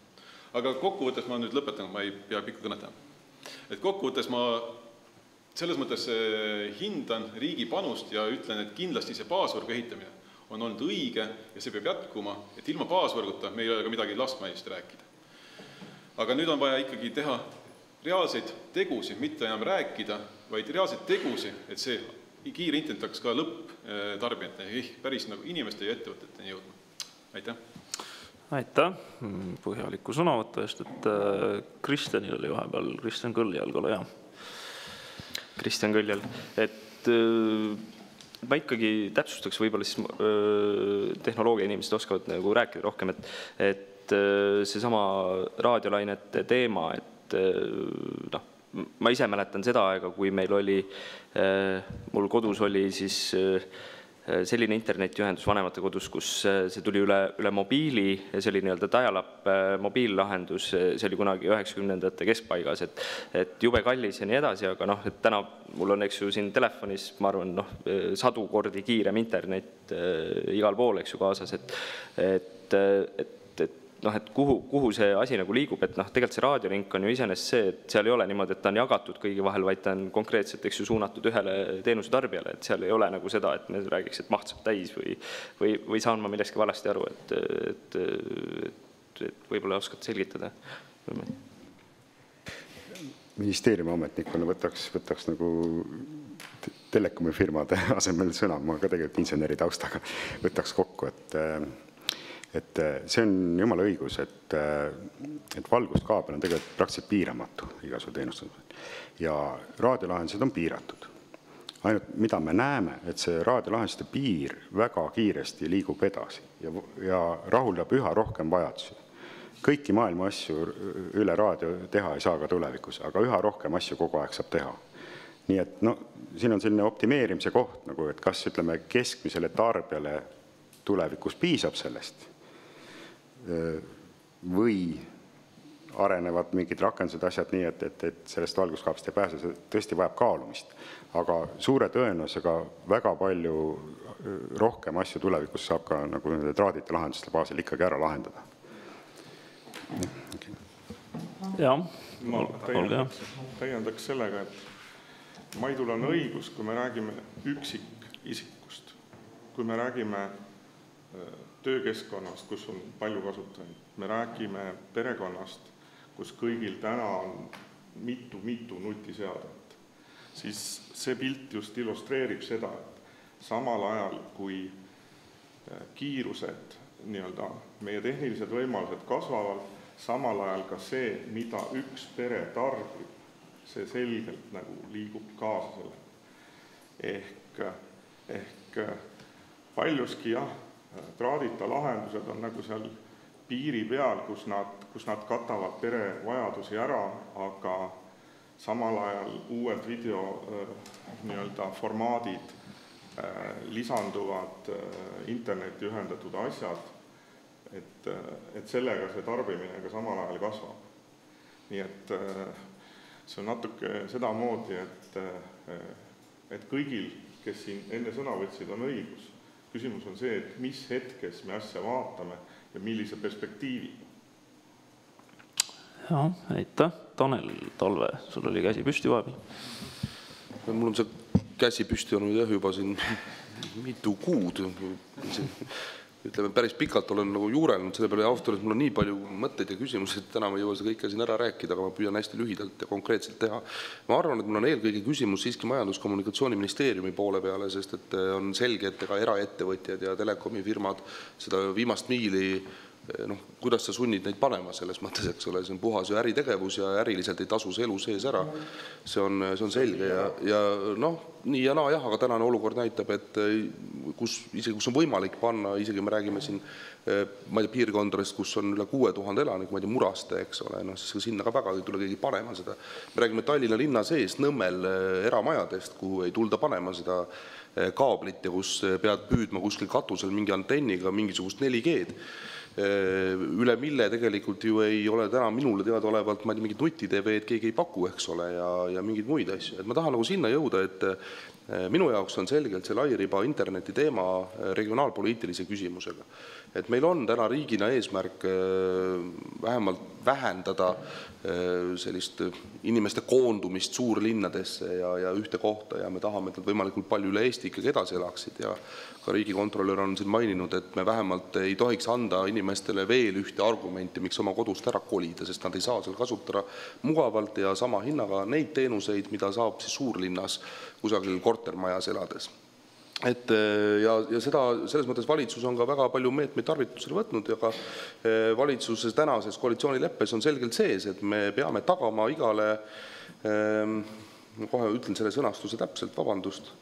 Aga kokkuvõttes ma nüüd lõpetan, ma ei pea pikku kõnetama. Et kokkuvõttes ma selles mõttes hindan riigi panust ja ütlen, et kindlasti see baasvõrgu ehitamine on olnud õige ja see peab jätkuma, et ilma baasvõrguta meil ei ole ka midagi lastmaist rääkida. Aga nüüd on vaja ikkagi teha reaalseid tegusi, mitte enam rääkida, vaid reaalseid tegusi, et see kiire internet hakkaks ka lõpptarbijateni, päris nagu inimeste ja ettevõteteni jõudma. Aitäh! Aitäh põhjaliku sõnavõtu eest, et Kristjanil oli vahepeal, Kristjan Kõljalg, ole hea. Kristjan Kõljal, et ma ikkagi täpsustaks võib-olla siis tehnoloogia inimesed oskavad nagu rääkida rohkem, et seesama raadiolainete teema, et ma ise mäletan seda aega, kui meil oli, mul kodus oli siis selline internetiühendus vanemate kodus, kus see tuli üle mobiili ja see oli nii-öelda dial-up mobiillahendus, see oli kunagi 90ndate keskpaigas, et jube kallis ja nii edasi, aga et täna mul on, eks ju, siin telefonis, ma arvan, 100 kordi kiirem internet igal pool, eks ju, kaasas, et et kuhu see asi nagu liigub, et tegelikult see raadiolink on ju iseenesest see, et seal ei ole niimoodi, et ta on jagatud kõigi vahel, vaid ta on konkreetselt, eks ju, suunatud ühele teenuse tarbijale, et seal ei ole nagu seda, et me räägiks, et maht saab täis või saan ma millestki valesti aru, et võib-olla oskad selgitada. Ministeeriumi ametnikuna võtaks nagu telekomi firmade asemel sõna, ma ka tegelikult inseneri taustaga võtaks kokku, et see on jumala õigus, et valguskaabel on tegelikult praktiliselt piiramatu igasugune teenustus. Ja raadiolahendused on piiratud. Ainult mida me näeme, et see raadiolahenduste piir väga kiiresti liigub edasi ja rahuldab üha rohkem vajadusi. Kõiki maailma asju üle raadio teha ei saa ka tulevikus, aga üha rohkem asju kogu aeg saab teha. Nii et siin on selline optimeerimise koht, nagu, et kas ütleme keskmisele tarbijale tulevikus piisab sellest või arenevad mingid rakendused asjad nii, et sellest valguskaabist ei pääse, see tõesti vajab kaalumist. Aga suure tõenäosusega väga palju rohkem asju tulevikus saab ka nagu traadite lahenduste baasil ikkagi ära lahendada. Jah, ma täiendaks sellega, et Maidul on õigus, kui me räägime üksikisikust, kui me räägime töökeskkonnast, kus on palju kasutajaid, me räägime perekonnast, kus kõigil täna on mitu nutiseadet, siis see pilt just illustreerib seda, et samal ajal kui kiirused, meie tehnilised võimalused kasvavad, samal ajal ka see, mida üks pere tarbib, see selgelt nagu liigub kaasa selle. Ehk paljuski traadita lahendused on nagu seal piiri peal, kus nad katavad pere vajadusi ära, aga samal ajal uued video formaadid, lisanduvad interneti ühendatud asjad, et sellega see tarbimine ka samal ajal kasvab. Nii et see on natuke sedamoodi, et kõigil, kes siin enne sõna võtsid, on õigus. Küsimus on see, et mis hetkes me asja vaatame ja millise perspektiiviga. Ja, aitäh. Tanel Talve, sul oli käsi püsti vahepeal. Mul on see käsi püsti olnud juba siin mitu kuud. Ütleme, päris pikalt olen nagu juurenud, selle peale ausalt öeldes mul on nii palju mõtteid ja küsimusi, et täna ma ei jõua seda kõike siin ära rääkida, aga ma püüan hästi lühidalt ja konkreetselt teha. Ma arvan, et mul on eelkõige küsimus siiski Majandus-Kommunikatsiooniministeeriumi poole peale, sest et on selge, et ega eraettevõtjad ja telekomifirmad seda viimast miili, kuidas sa sunnid neid panema selles mõttes, eks ole, see on puhas ju äritegevus ja äriliselt ei tasu see elu sees ära. See on selge ja nii ja jah, aga tänane olukord näitab, et kus on võimalik panna, isegi me räägime siin, ma ei tea, piirkondadest, kus on üle 6000 elanik, ma ei tea, Muraste, eks ole, siis sinna ka väga ei tule keegi panema seda. Me räägime Tallinna linna sees Nõmmel eramajadest, kuhu ei tulda panema seda kaablit ja kus pead püüdma kuskil katusel mingi antenniga mingisugust 4G-d. Üle mille tegelikult ju ei ole täna minule teada olevalt, ma ei tea, mingid nutitv-d keegi ei paku, eks ole, ja mingid muid asju. Et ma tahan nagu sinna jõuda, et minu jaoks on selgelt see lairiba interneti teema regionaalpoliitilise küsimusega. Et meil on täna riigina eesmärk vähemalt vähendada sellist inimeste koondumist suurlinnadesse ja ühte kohta ja me tahame, et nad võimalikult palju üle Eesti ikkagi edasi elaksid ja ka riigikontrolör on siin maininud, et me vähemalt ei tohiks anda inimestele veel ühte argumenti, miks oma kodust ära kolida, sest nad ei saa seal kasutada mugavalt ja sama hinnaga neid teenuseid, mida saab siis suurlinnas kusagil kortermajas elades. Ja seda, selles mõttes valitsus on ka väga palju meetmeid tarvitusele võtnud ja ka valitsuses tänases koalitsioonileppes on selgelt sees, et me peame tagama igale, kohe ütlen selle sõnastuse täpselt, vabandust,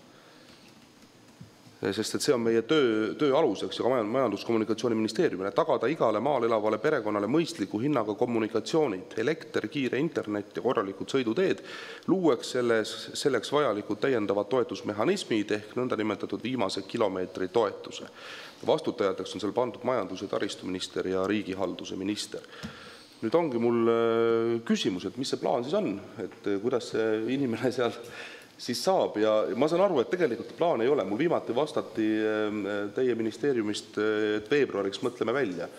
sest et see on meie töö aluseks ja ka Majandus-Kommunikatsiooniministeeriumile tagada igale maal elavale perekonnale mõistliku hinnaga kommunikatsioonid, elekter, kiire internet ja korralikud sõiduteed, luueks selleks vajalikud täiendavad toetusmehhanismid ehk nõndanimetatud viimase kilomeetri toetuse. Vastutajateks on seal pandud majandus- ja taristuminister ja riigihalduse minister. Nüüd ongi mul küsimus, et mis see plaan siis on, et kuidas see inimene seal siis saab ja ma saan aru, et tegelikult plaan ei ole. Mul viimati vastati teie ministeeriumist, et veebruariks mõtleme välja.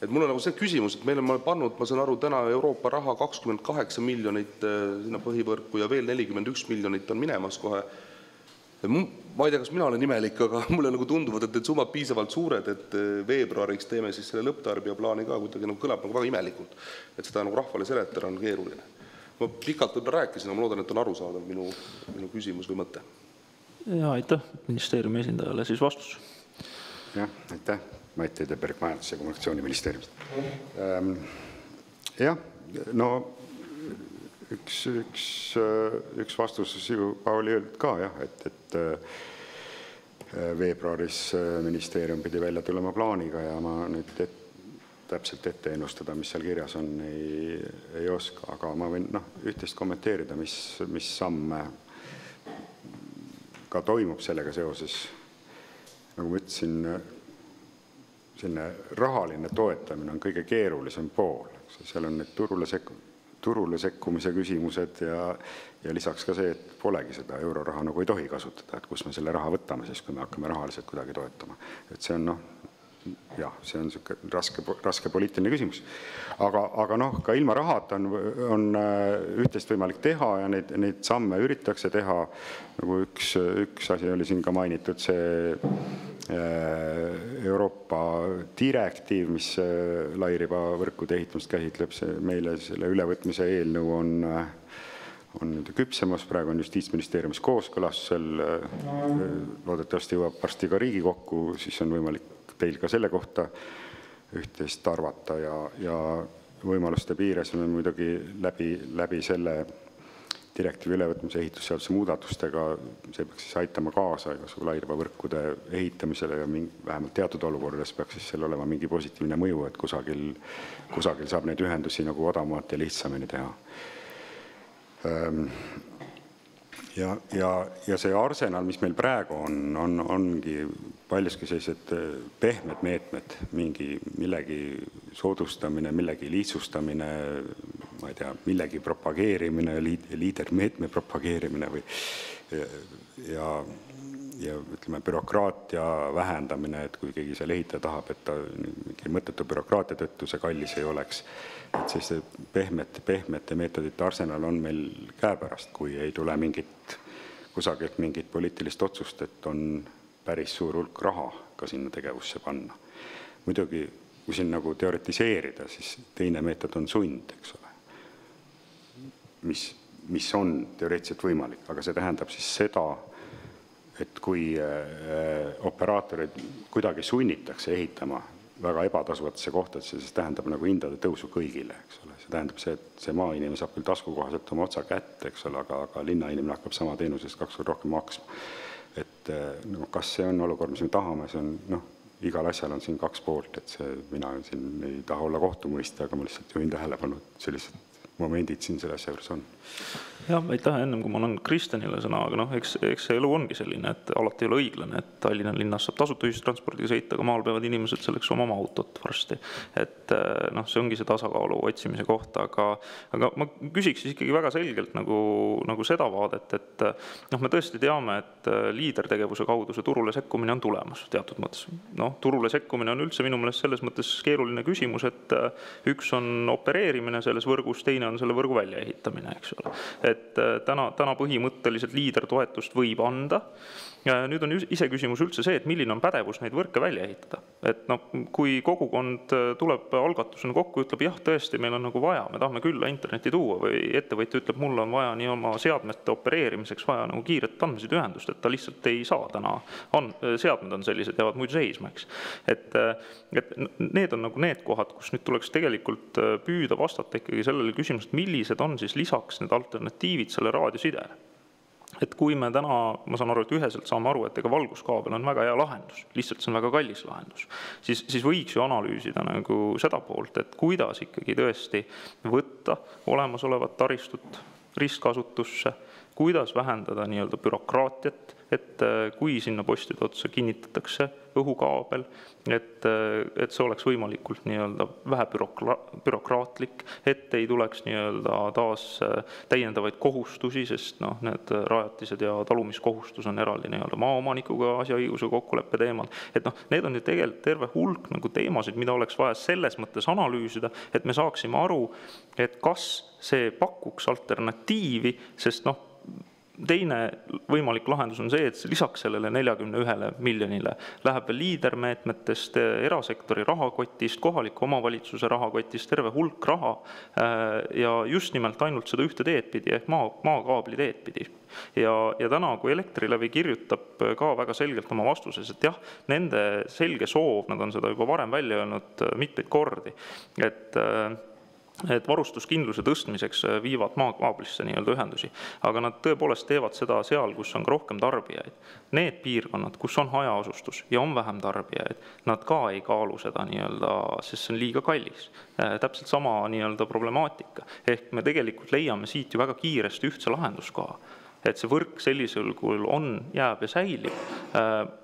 Et mul on nagu see küsimus, et meile on pannud, ma saan aru, täna Euroopa raha 28 miljonit sinna põhivõrku ja veel 41 miljonit on minemas kohe. Ma ei tea, kas mina olen imelik, aga mulle nagu tunduvad, et need summad piisavalt suured, et veebruariks teeme siis selle lõpptarbija plaani ka kuidagi nagu kõlab nagu väga imelikult. Et seda nagu rahvale seletada on keeruline. Ma pikalt võib-olla rääkisin, aga ma loodan, et on arusaadav minu küsimus või mõte. Ja aitäh ministeeriumi esindajale siis vastus. Jah, aitäh. Mait Tedeberg Majandus- ja Kommunikatsiooniministeeriumist. Jah, no üks vastus juba oli öeldud ka, jah, et veebruaris ministeerium pidi välja tulema plaaniga ja ma nüüd täpselt ette ennustada, mis seal kirjas on, ei oska, aga ma võin üht-teist kommenteerida, mis samme ka toimub sellega seoses. Nagu ma ütlesin, selline rahaline toetamine on kõige keerulisem pool. Seal on need turule sekkumise küsimused ja lisaks ka see, et polegi seda euroraha nagu ei tohi kasutada, et kus me selle raha võtame siis, kui me hakkame rahaliselt kuidagi toetama. Et see on see on raske poliitiline küsimus. Aga ka ilma rahata on üht-teist võimalik teha ja neid samme üritatakse teha. Nagu üks asi oli siin ka mainitud, see Euroopa direktiiv, mis lairiba võrkude ehitamist käsitleb, meile selle ülevõtmise eelnõu on nüüd küpsemas, praegu on Justiitsministeeriumis kooskõlastusel, loodetavasti jõuab varsti ka Riigikokku, siis on võimalik teil ka selle kohta üht-teist arvata ja võimaluste piires me muidugi läbi selle direktiivi ülevõtmise ehitusseaduse muudatustega, see peaks siis aitama kaasa lairibavõrkude ehitamisele ja vähemalt teatud olukordades peaks siis seal olema mingi positiivne mõju, et kusagil saab neid ühendusi nagu odavamalt ja lihtsamini teha. Ja see arsenal, mis meil praegu ongi paljuski sellised pehmed meetmed, millegi soodustamine, millegi lihtsustamine, ma ei tea, millegi propageerimine, liidermeetme propageerimine ja ütleme, bürokraatia vähendamine, et kui keegi seal ehitada tahab, et ta mingi mõttetu bürokraatia tõttu see kallis ei oleks. Et selliste pehmete meetodite arsenal on meil käepärast, kui ei tule kusagilt mingit poliitilist otsust, et on päris suur hulk raha ka sinna tegevusse panna. Muidugi, kui siin nagu teoretiseerida, siis teine meetod on sund, eks ole, mis on teoreetiliselt võimalik, aga see tähendab siis seda, et kui operaatorid kuidagi sunnitakse ehitama väga ebatasuvatesse kohtadesse, siis tähendab nagu hindade tõusu kõigile, eks ole. See tähendab see, et see maainimene saab küll taskukohaselt oma otsa kätte, eks ole, aga linnainimene hakkab sama teenusest 2 korda rohkem maksma. Et kas see on olukord, mis me tahame, see on, igal asjal on siin 2 poolt, et mina siin ei taha olla kohtumõistja, aga ma lihtsalt juhin tähelepanu, et sellised momendid siin selle asja juures on. Jah, aitäh ennem, kui ma annan Kristjanile sõna, aga eks see elu ongi selline, et alati ei ole õiglane, et Tallinna linnas saab tasuta ühistranspordiga sõita, aga maal peavad inimesed selleks oma autot varsti. Et see ongi see tasakaalu otsimise koht, aga ma küsiks siis ikkagi väga selgelt nagu seda vaadet, et me tõesti teame, et liidertegevuse kaudu see turule sekkumine on tulemas teatud mõttes. Turule sekkumine on üldse minu meelest selles mõttes keeruline küsimus, et üks on opereerimine selles võrgus, teine on selle võrgu väljaehitamine, eks ole. Et täna põhimõtteliselt liidertoetust võib anda. Nüüd on ise küsimus üldse see, et milline on pädevus neid võrke välja ehitada. Et kui kogukond tuleb algatusena kokku, ütleb, jah, tõesti, meil on nagu vaja, me tahame külla internetti tuua või ettevõtja ütleb, mul on vaja nii oma seadmete opereerimiseks vaja nagu kiiret andmesideühendust, et ta lihtsalt ei saa täna, seadmed on sellised, jäävad muidu seisma, eks. Et need on nagu need kohad, kus nüüd tuleks tegelikult püüda vastata ikkagi sellele küsimusele, millised on siis lisaks need alternatiivid selle raadiosidele. Et kui me täna, ma saan aru, et üheselt saame aru, et ega valguskaabel on väga hea lahendus, lihtsalt see on väga kallis lahendus, siis võiks ju analüüsida nagu seda poolt, et kuidas ikkagi tõesti võtta olemasolevat taristut ristkasutusse, kuidas vähendada nii-öelda bürokraatiat, et kui sinna postide otsa kinnitatakse õhukaabel, et see oleks võimalikult nii-öelda vähe bürokraatlik, et ei tuleks nii-öelda taas täiendavaid kohustusi, sest need rajatised ja talumiskohustus on eraldi nii-öelda maaomanikuga asjaõiguse kokkuleppe teemad. Et need on ju tegelikult terve hulk nagu teemasid, mida oleks vaja selles mõttes analüüsida, et me saaksime aru, et kas see pakuks alternatiivi, sest teine võimalik lahendus on see, et lisaks sellele 41 miljonile läheb veel liidermeetmetest, erasektori rahakotist, kohaliku omavalitsuse rahakotist terve hulk raha ja just nimelt ainult seda ühte teed pidi ehk maakaabli teed pidi. Ja täna, kui Elektrilevi kirjutab ka väga selgelt oma vastuses, et jah, nende selge soov, nad on seda juba varem välja öelnud mitmeid kordi, et varustuskindluse tõstmiseks viivad maakaablisse nii-öelda ühendusi, aga nad tõepoolest teevad seda seal, kus on rohkem tarbijaid. Need piirkonnad, kus on hajaasustus ja on vähem tarbijaid, nad ka ei kaalu seda nii-öelda, sest see on liiga kallis. Täpselt sama nii-öelda problemaatika. Ehk me tegelikult leiame siit ju väga kiiresti ühtse lahenduskoha. Et see võrk sellisel kujul jääb ja säilib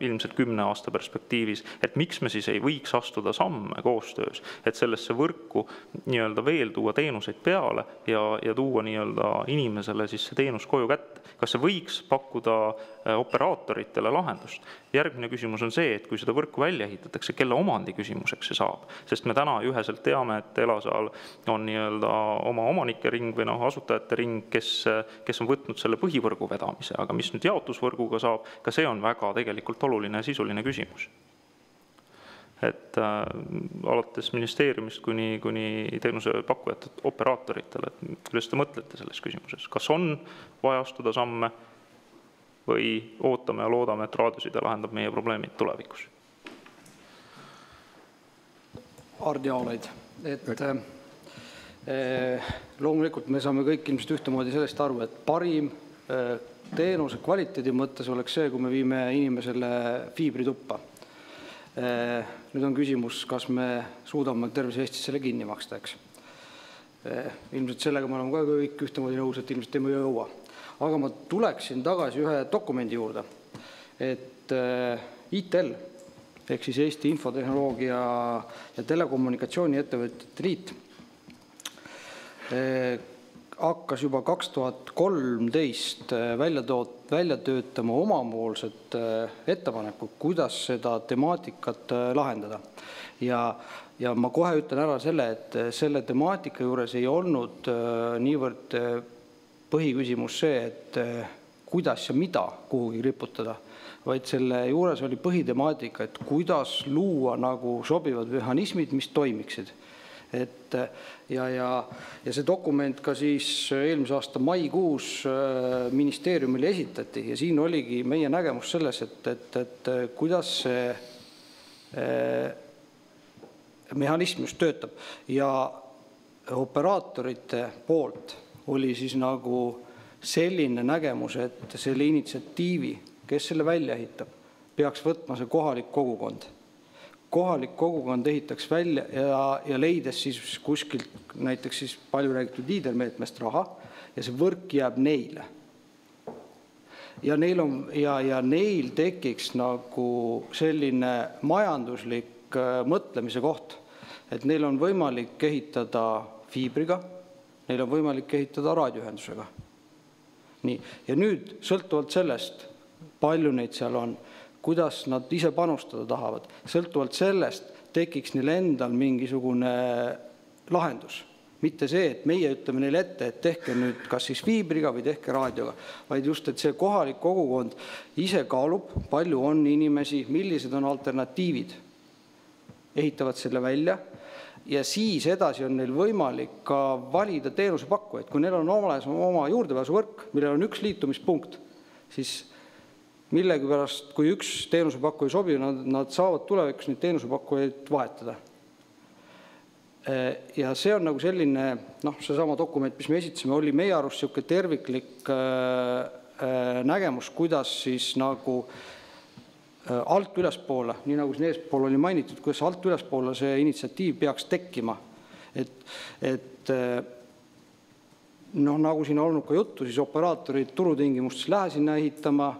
ilmselt 10 aasta perspektiivis, et miks me siis ei võiks astuda samme koostöös, et sellesse võrku nii-öelda veel tuua teenuseid peale ja tuua nii-öelda inimesele siis see teenus koju kätte. Kas see võiks pakkuda operaatoritele lahendust? Järgmine küsimus on see, et kui seda võrku välja ehitatakse, kelle omandi küsimuseks see saab, sest me täna üheselt teame, et Elasaal on nii-öelda oma omanike ring või asutajate ring, kes on võtnud selle põhivõrgu vedamise, aga mis nüüd jaotusvõrguga saab, ka see on väga tegelikult oluline ja sisuline küsimus. Et alates ministeeriumist kuni teenuse pakkujate operaatoritele, et kuidas te mõtlete selles küsimuses, kas on vaja astuda samme või ootame ja loodame, et raadioside lahendab meie probleemid tulevikus? Hardi Aulaid, loomulikult me saame kõik ilmselt ühtemoodi sellest aru, et parim teenuse kvaliteedi mõttes oleks see, kui me viime inimesele fiibrituppa. Nüüd on küsimus, kas me suudame terves Eestis selle kinni maksta, eks. Ilmselt sellega me oleme ka kõik ühtemoodi nõus, et ilmselt ei jõua. Aga ma tuleksin tagasi ühe dokumendi juurde, et ITL, ehk siis Eesti Infotehnoloogia ja Telekommunikatsiooni ettevõtjate liit, hakkas juba 2013 välja töötama omapoolset ettepanekut, kuidas seda temaatikat lahendada. Ja ma kohe ütlen ära selle, et selle temaatika juures ei olnud niivõrd põhiküsimus see, et kuidas ja mida kuhugi riputada, vaid selle juures oli põhitemaatika, et kuidas luua nagu sobivad mehhanismid, mis toimiksid. Ja see dokument ka siis eelmise aasta maikuus ministeeriumile esitati ja siin oligi meie nägemus selles, et kuidas see mehhanism just töötab ja operaatorite poolt oli siis nagu selline nägemus, et selle initsiatiivi, kes selle välja ehitab, peaks võtma see kohalik kogukond. Kohalik kogukond ehitaks välja ja leides siis kuskilt näiteks siis palju räägitud liidermeetmest raha ja see võrk jääb neile. Ja neil tekiks nagu selline majanduslik mõtlemise koht, et neil on võimalik ehitada fiibriga, neil on võimalik ehitada raadioühendusega. Nii. Ja nüüd sõltuvalt sellest, palju neid seal on, kuidas nad ise panustada tahavad, sõltuvalt sellest tekiks neil endal mingisugune lahendus. Mitte see, et meie ütleme neile ette, et tehke nüüd kas siis fiibriga või tehke raadioga, vaid just, et see kohalik kogukond ise kaalub, palju on inimesi, millised on alternatiivid, ehitavad selle välja ja siis edasi on neil võimalik ka valida teenusepakkujaid. Kui neil on oma juurdepääsuvõrk, millel on üks liitumispunkt, siis millegi pärast, kui üks teenusepakkuja ei sobi, nad saavad tulevikus neid teenusepakkujaid vahetada. Ja see on nagu selline, seesama dokument, mis me esitasime, oli meie arust selline terviklik nägemus, kuidas siis nagu alt ülespoole, nii nagu siin eespool oli mainitud, kuidas alt ülespoole see initsiatiiv peaks tekkima. Et nagu siin on olnud ka juttu, siis operaatorid turutingimustes lähe sinna ehitama,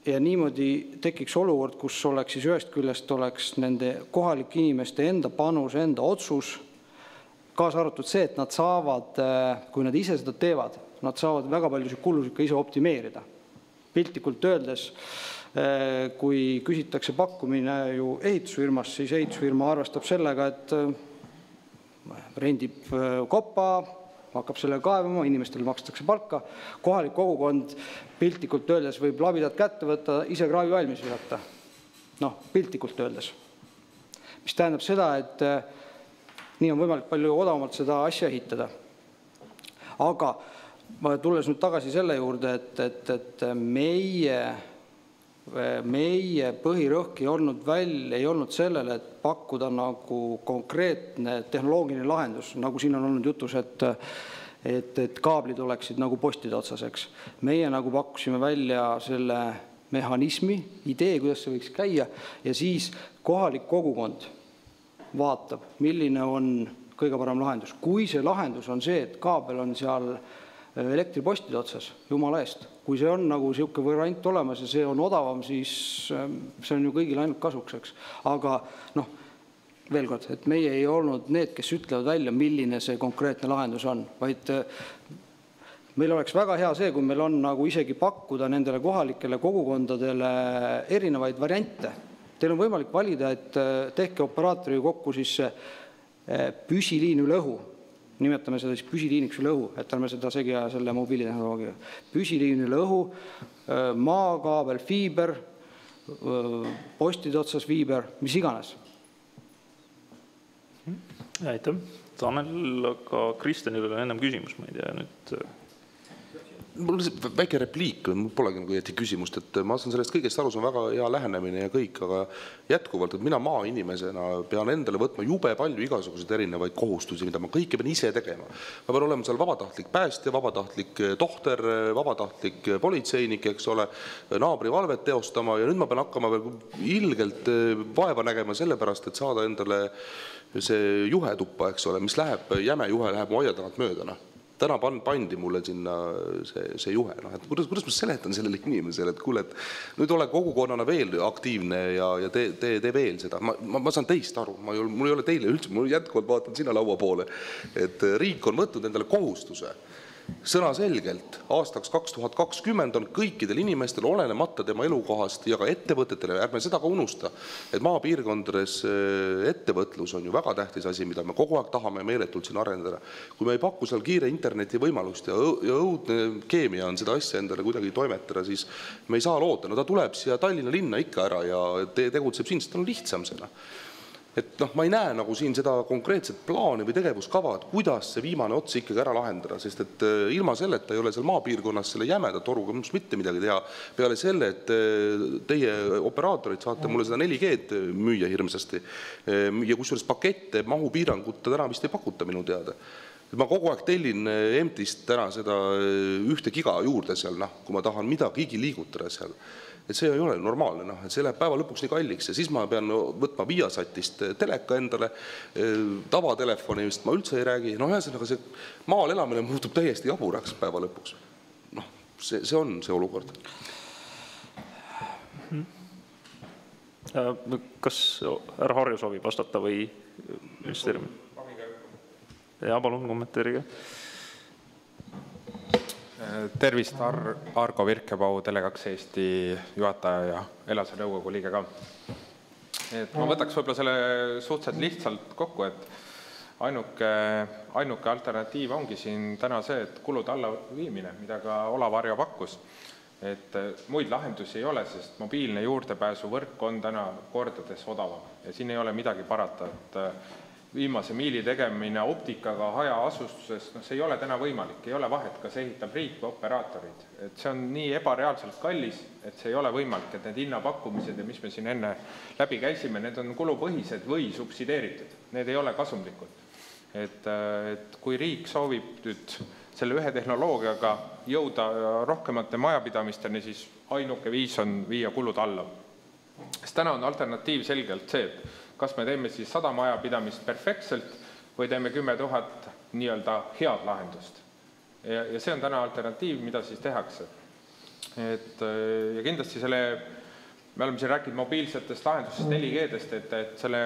ja niimoodi tekiks olukord, kus oleks siis ühest küljest oleks nende kohalike inimeste enda panus, enda otsus, kaasa arvatud see, et nad saavad, kui nad ise seda teevad, nad saavad väga palju kulusid ka ise optimeerida. Piltlikult öeldes, kui küsitakse pakkumine ju ehitusfirmast, siis ehitusfirma arvestab sellega, et rendib koppa, hakkab selle kaevama, inimestele makstakse palka, kohalik kogukond piltlikult öeldes võib labidat kätte võtta, ise kraavi valmis visata. Piltlikult öeldes. Mis tähendab seda, et nii on võimalik palju odavamalt seda asja ehitada. Aga tulles nüüd tagasi selle juurde, et meie põhirõhk ei olnud sellele, et pakkuda nagu konkreetne tehnoloogiline lahendus, nagu siin on olnud jutus, et kaablid oleksid nagu postide otsaseks. Meie nagu pakkusime välja selle mehhanismi, idee, kuidas see võiks käia, ja siis kohalik kogukond vaatab, milline on kõige parem lahendus. Kui see lahendus on see, et kaabel on seal elektripostide otsas, jumala eest. Kui see on nagu siuke variant olemas ja see on odavam, siis see on ju kõigile ainult kasukseks. Aga veel kord, et meie ei olnud need, kes ütlevad välja, milline see konkreetne lahendus on, vaid meil oleks väga hea see, kui meil on nagu isegi pakkuda nendele kohalikele kogukondadele erinevaid variante. Teil on võimalik valida, et tehke operaatori kokku siis püsiliin üle õhu. Nimetame seda siis püsiliiniks üle õhu, et ärme seda segi aja selle mobiilitehnoloogia. Püsiliin üle õhu, maakaabel, fiiber, postide otsas fiiber, mis iganes. Aitäh. Tanel, aga Kristjanil oli ennem küsimus, ma ei tea nüüd. Mul on väike repliik, mul polegi nagu jäti küsimust, et ma saan sellest kõigest aru, see on väga hea lähenemine ja kõik, aga jätkuvalt, et mina maainimesena pean endale võtma jube palju igasuguseid erinevaid kohustusi, mida ma kõike pean ise tegema. Ma pean olema seal vabatahtlik päästja, vabatahtlik tohter, vabatahtlik politseinik, eks ole, naabrivalvet teostama ja nüüd ma pean hakkama veel ilgelt vaeva nägema sellepärast, et saada endale see juhetuppa, eks ole, mis läheb, jäme juhe läheb mu aia tagant mööda. Täna pandi mulle sinna see juhe. Et kuidas ma seletan sellele inimesele, et kuule, et nüüd ole kogukonnana veel aktiivne ja tee veel seda. Ma saan teist aru, mul ei ole teile üldse, mul jätkuvalt vaatan sinna laua poole, et riik on võtnud endale kohustuse. Sõna selgelt, aastaks 2020 on kõikidel inimestel olenemata tema elukohast ja ka ettevõtetele, ärme seda ka unusta, et maapiirkondades ettevõtlus on ju väga tähtis asi, mida me kogu aeg tahame meeletult siin arendada. Kui me ei paku seal kiire interneti võimalust ja õudne keemia on seda asja endale kuidagi toimetada, siis me ei saa loota. No ta tuleb siia Tallinna linna ikka ära ja tegutseb siin, sest ta on lihtsam seda. Et ma ei näe nagu siin seda konkreetset plaani või tegevuskava, et kuidas see viimane ots ikkagi ära lahendada, sest et ilma selleta ei ole seal maapiirkonnas selle jämeda toruga mitte midagi teha. Peale selle, et teie operaatorid saate mulle seda 4G-d müüa hirmsasti ja kusjuures pakette mahupiirangut täna vist ei pakuta minu teada. Ma kogu aeg tellin EMT-ist täna seda 1 giga juurde seal, kui ma tahan midagigi liigutada seal. Et see ei ole normaalne, et see läheb päeva lõpuks nii kalliks ja siis ma pean võtma Viasatist teleka endale, tavatelefonist ma üldse ei räägi. Ühesõnaga see maal elamine muutub täiesti jaburaks päeva lõpuks. See on see olukord. Kas härra Harju soovib vastata või ministeeriumi? Ja palun kommenteerige. Tervist, Argo Virkepau, Tele2 Eesti juhataja ja Elase nõukogu liige ka. Ma võtaks võib-olla selle suhteliselt lihtsalt kokku, et ainuke alternatiiv ongi siin täna see, et kulud alla viimine, mida ka Olav Arjo pakkus. Et muid lahendusi ei ole, sest mobiilne juurdepääsuvõrk on täna kordades odavam ja siin ei ole midagi parata, et viimase miili tegemine optikaga hajaasustuses, see ei ole täna võimalik, ei ole vahet, kas ehitab riik või operaatorid. Et see on nii ebareaalselt kallis, et see ei ole võimalik, et need hinnapakkumised ja mis me siin enne läbi käisime, need on kulupõhised või subsideeritud, need ei ole kasumlikud. Et kui riik soovib nüüd selle ühe tehnoloogiaga jõuda rohkemate majapidamisteni, siis ainuke viis on viia kulud alla. Sest täna on alternatiiv selgelt see, et kas me teeme siis 100 majapidamist perfektselt või teeme 10 000 nii-öelda head lahendust. Ja see on täna alternatiiv, mida siis tehakse. Ja kindlasti me oleme siin rääkinud mobiilsetest lahendustest, 4G-dest, et selle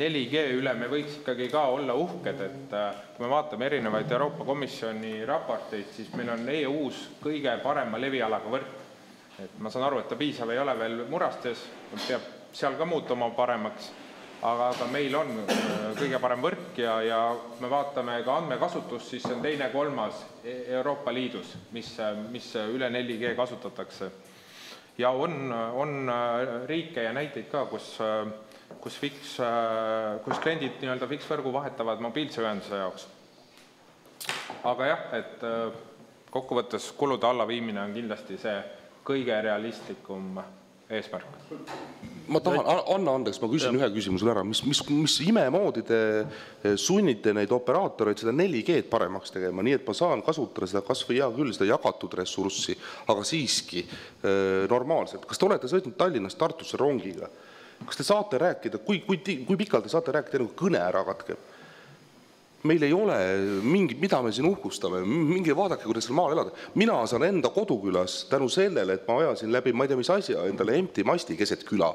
4G üle me võiks ikkagi ka olla uhked, et kui me vaatame erinevaid Euroopa Komisjoni raporteid, siis meil on EU-s kõige parema levialaga võrk. Et ma saan aru, et ta piisav ei ole veel Murastes, peab seal ka muutuma paremaks, aga meil on kõige parem võrk ja me vaatame ka andmekasutust, siis see on 2.–3. Euroopa Liidus, mis üle 4G kasutatakse. Ja on riike ja näiteid ka, kus kliendid nii-öelda fiksvõrgu vahetavad mobiilse ühenduse jaoks. Aga jah, et kokkuvõttes kulude allaviimine on kindlasti see kõige realistlikum eesmärk. Ma tahan, Anna andeks, ma küsin ühe küsimusele ära, mis imemoodi te sunnite neid operaatoreid seda 4G paremaks tegema, nii et ma saan kasutada seda kas või hea küll, seda jagatud ressurssi, aga siiski normaalselt. Kas te olete sõitnud Tallinnast Tartusse rongiga? Kas te saate rääkida, kui pikalt te saate rääkida, kui kõne ära katkeb? Meil ei ole mingit, mida me siin uhkustame, mingi vaadake, kuidas seal maal elada. Mina saan enda kodukülas tänu sellele, et ma ajasin läbi, ma ei tea, mis asja, endale empty masti keset küla.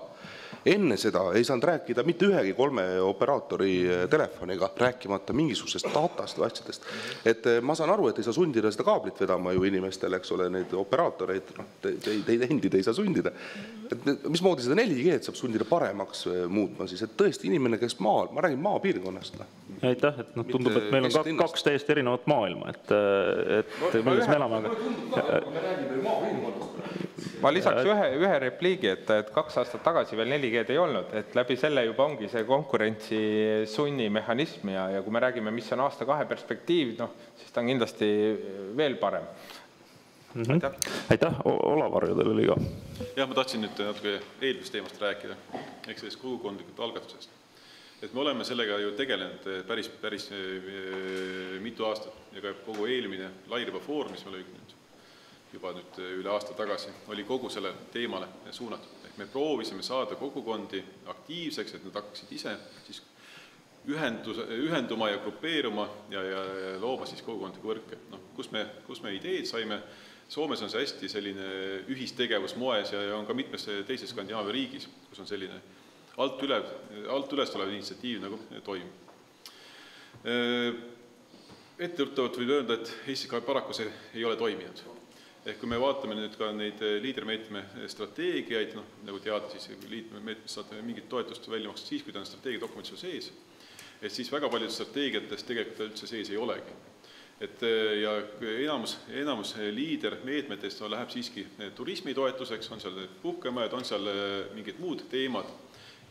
Enne seda ei saanud rääkida mitte ühegi 3 operaatori telefoniga, rääkimata mingisugusest datast või asjadest. Et ma saan aru, et ei saa sundida seda kaablit vedama ju inimestele, eks ole, neid operaatoreid, teid endid ei saa sundida. Et mismoodi seda 4G saab sundida paremaks muutma siis, et tõesti inimene, kes maal, ma räägin maapiirkonnast. Aitäh, et tundub, et meil on 2 täiesti erinevat maailma, et milles me elame. Ma lisaks ühe repliigi, et 2 aastat tagasi veel 4G-d ei olnud, et läbi selle juba ongi see konkurentsi sunni mehhanism ja kui me räägime, mis on aasta-2 perspektiiv, siis ta on kindlasti veel parem. Aitäh, Olavar, teil oli ka. Jah, ma tahtsin nüüd natuke eelmist teemast rääkida, ehk sellest kogukondlikult algatusest. Et me oleme sellega ju tegelenud päris mitu aastat ja ka kogu eelmine lairiba foorum, mis meil oli juba nüüd üle aasta tagasi, oli kogu selle teemale suunatud. Ehk me proovisime saada kogukondi aktiivseks, et nad hakkaksid ise siis ühenduma ja grupeeruma ja looma siis kogukondliku võrke. Kus me ideed saime, Soomes on see hästi selline ühistegevus moes ja on ka mitmes teises Skandinaavia riigis, kus on selline alt üles tulev initsiatiiv nagu toimub. Ettevõttavalt võib öelda, et Eestis paraku see ei ole toiminud. Ehk kui me vaatame nüüd ka neid liidermeetme strateegiaid, nagu teada, siis liidermeetmes saate mingit toetust välja maksta siis, kui ta on strateegiadokumentsus sees, et siis väga paljud strateegiatest tegelikult üldse sees ei olegi. Ja enamus liidermeetmetest läheb siiski turismitoetuseks, on seal puhkemajad, on seal mingid muud teemad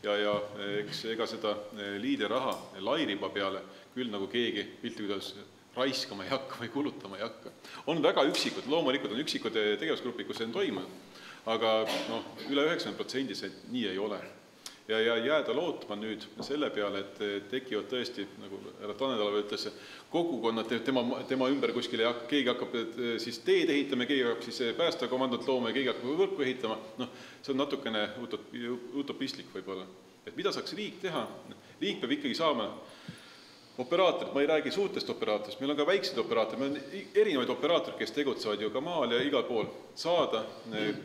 ja ega seda liiderraha lairiba peale küll nagu keegi pilti kuidas raiskama ei hakka või kulutama ei hakka. On väga üksikud, loomulikult on üksikud tegevusgrupid, kus see on toimunud, aga üle 90% see nii ei ole. Ja jääda lootma nüüd selle peale, et tekivad tõesti, nagu härra Tanedala ütles, kogukonnad tema ümber kuskile, keegi hakkab siis teed ehitama, keegi hakkab siis päästekomandot looma ja keegi hakkab võrku ehitama, see on natukene utopistlik võib-olla. Et mida saaks riik teha? Riik peab ikkagi saama operaatorid, ma ei räägi suurtest operaatorist, meil on ka väiksed operaatorid, meil on erinevaid operaatorid, kes tegutsevad ju ka maal ja igal pool, saada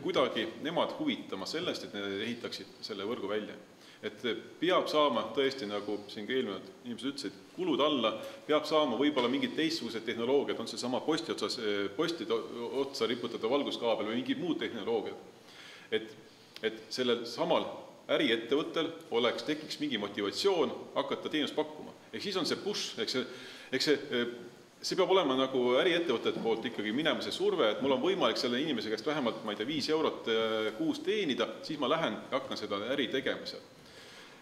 kuidagi nemad huvitama sellest, et need ehitaksid selle võrgu välja. Et peab saama tõesti, nagu siin ka eelmine inimesed ütlesid, kulud alla, peab saama võib-olla mingid teistsugused tehnoloogiad, on see sama posti otsa riputada valguskaabel või mingid muud tehnoloogiad. Et sellel samal äriettevõttel tekiks mingi motivatsioon hakata teenust pakkuma. Ehk siis on see push, see peab olema nagu äriettevõtete poolt ikkagi minema see surve, et mul on võimalik selle inimese käest vähemalt, ma ei tea, 5 eurot kuus teenida, siis ma lähen ja hakkan seda äri tegemisel.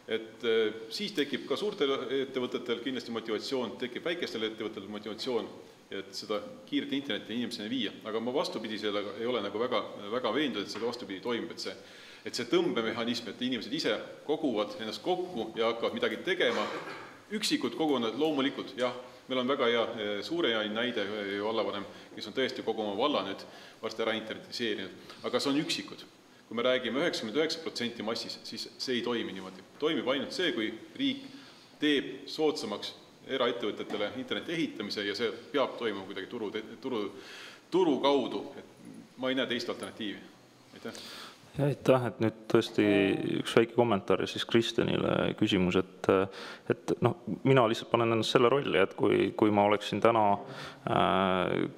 Et siis tekib ka suurtel ettevõtetel kindlasti motivatsioon, tekib väikestel ettevõtetel motivatsioon, et seda kiiret interneti inimeseni viia. Aga ma vastupidi sellega ei ole nagu väga veendunud, et seda vastupidi toimub, et see tõmbemehhanism, et inimesed ise koguvad ennast kokku ja hakkavad midagi tegema, üksikud kogukonnad loomulikult, jah, meil on väga hea Suure-Jaani näide vallavanem, kes on tõesti kogu oma valla nüüd varsti ära internetiseerinud, aga see on üksikud. Kui me räägime 99% massis, siis see ei toimi niimoodi. Toimib ainult see, kui riik teeb soodsamaks eraettevõtetele interneti ehitamise ja see peab toimuma kuidagi turu kaudu. ma ei näe teist alternatiivi. Aitäh. Ja aitäh, et nüüd tõesti üks väike kommentaar ja siis Kristjanile küsimus, et mina lihtsalt panen ennast selle rolli, et kui ma oleksin täna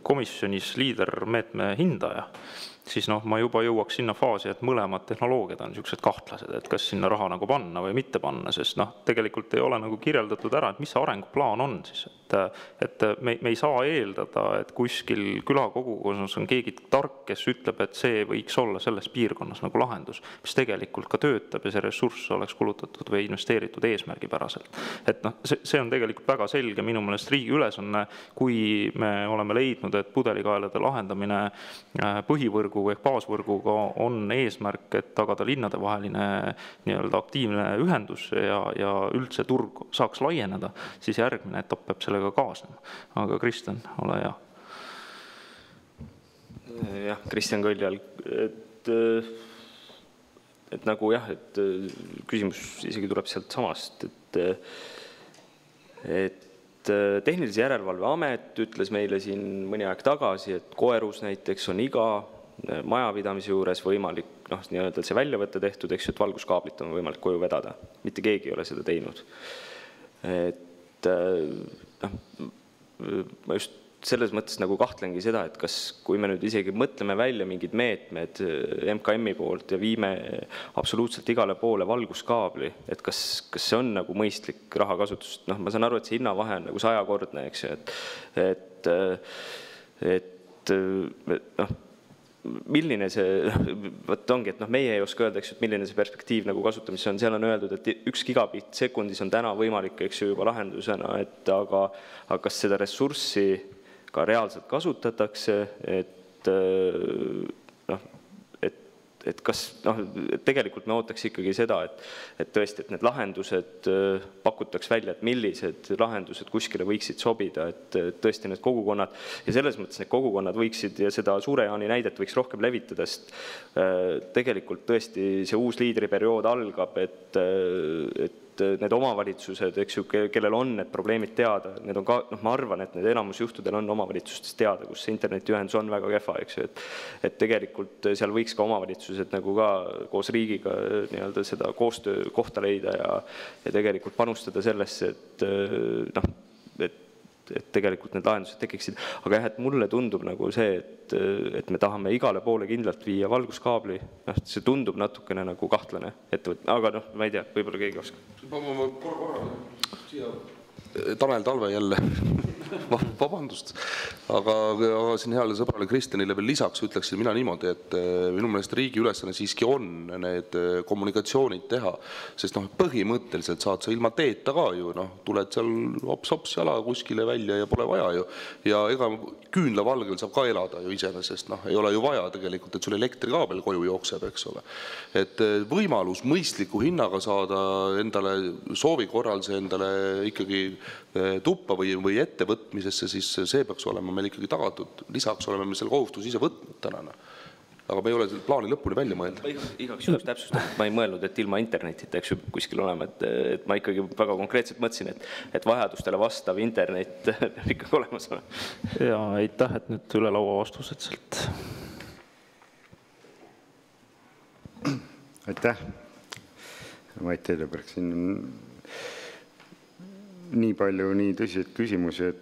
komisjonis liidermeetme hindaja, siis ma juba jõuaks sinna faasi, et mõlemad tehnoloogiad on niisugused kahtlased, et kas sinna raha nagu panna või mitte panna, sest tegelikult ei ole nagu kirjeldatud ära, et mis see arenguplaan on siis, et me ei saa eeldada, et kuskil külakogukonnas on keegi tark, kes ütleb, et see võiks olla selles piirkonnas nagu lahendus, mis tegelikult ka töötab ja see ressurss oleks kulutatud või investeeritud eesmärgipäraselt. Et see on tegelikult väga selge minu meelest riigi ülesanne, kui me oleme leidnud, et pudelikaelade lahendamine põhivõrgu ehk baasvõrguga on eesmärk, et tagada linnadevaheline nii-öelda aktiivne ühendus ja üldse turg saaks laieneda, siis järgmine etapp peab sellega kaasnema. Aga Kristjan, ole hea. Jah, Kristjan Kõljal, et nagu jah, et küsimus isegi tuleb sealt samast, et Tehnilise Järelevalve Amet ütles meile siin mõni aeg tagasi, et Koerus näiteks on iga majapidamise juures võimalik, nii-öelda see väljavõtte tehtud, eks ju, et valguskaablit on võimalik koju vedada. Mitte keegi ei ole seda teinud. Et ma just selles mõttes nagu kahtlengi seda, et kas, kui me nüüd isegi mõtleme välja mingid meetmed MKM-i poolt ja viime absoluutselt igale poole valguskaabli, et kas see on nagu mõistlik rahakasutust. Ma saan aru, et see hinnavahe on nagu 100-kordne, eks ju, et milline see, võt ongi, et meie ei oska öelda, eks, et milline see perspektiiv nagu kasutamisse on, seal on öeldud, et 1 gigabitt sekundis on täna võimalik, eks ju, juba lahendusena, et aga kas seda ressurssi ka reaalselt kasutatakse, et kas, tegelikult me ootaks ikkagi seda, et tõesti, et need lahendused pakutaks välja, et millised lahendused kuskile võiksid sobida, et tõesti need kogukonnad, ja selles mõttes need kogukonnad võiksid, ja seda Suure-Jaani näidet võiks rohkem levitada, sest tegelikult tõesti see uus liidriperiood algab, et need omavalitsused, eks ju, kellel on need probleemid teada, need on ka, ma arvan, et need enamusjuhtudel on omavalitsustes teada, kus see internetiühendus on väga kehva, eks ju, et tegelikult seal võiks ka omavalitsused nagu ka koos riigiga nii-öelda seda koostöö kohta leida ja tegelikult panustada sellesse, et tegelikult need lahendused tekiksid. Aga jah, et mulle tundub nagu see, et me tahame igale poole kindlalt viia valguskaabli, see tundub natukene nagu kahtlane ettevõte, aga ma ei tea, võib-olla keegi oskab. Tanel Talve jälle, vabandust, aga siin heale sõbrale Kristjanile veel lisaks ütleksin mina niimoodi, et minu meelest riigi ülesanne siiski on need kommunikatsioonid teha, sest põhimõtteliselt saad sa ilma teeta ka ju, tuled seal hops jala kuskile välja ja pole vaja ju, ja ega küünlavalgel saab ka elada ju iseenesest, ei ole ju vaja tegelikult, et sul elektrikaabel koju jookseb, eks ole. Et võimalus mõistliku hinnaga saada endale soovi korral see endale ikkagi tuppa või ettevõtmisesse, siis see peaks olema meil ikkagi tagatud. Lisaks oleme me selle kohustus ise võtnud tänane. Aga me ei ole plaani lõpuni välja mõelda. Igaks juhuks täpsustada, ma ei mõelnud, et ilma internetita, eks ju, kuskil olema, et ma ikkagi väga konkreetselt mõtlesin, et vajadustele vastav internet ikkagi olemas ole. Ja aitäh, et nüüd üle laua vastused sealt. Aitäh. Mait Teeleberg, siin nii palju nii tõsiseid küsimusi, et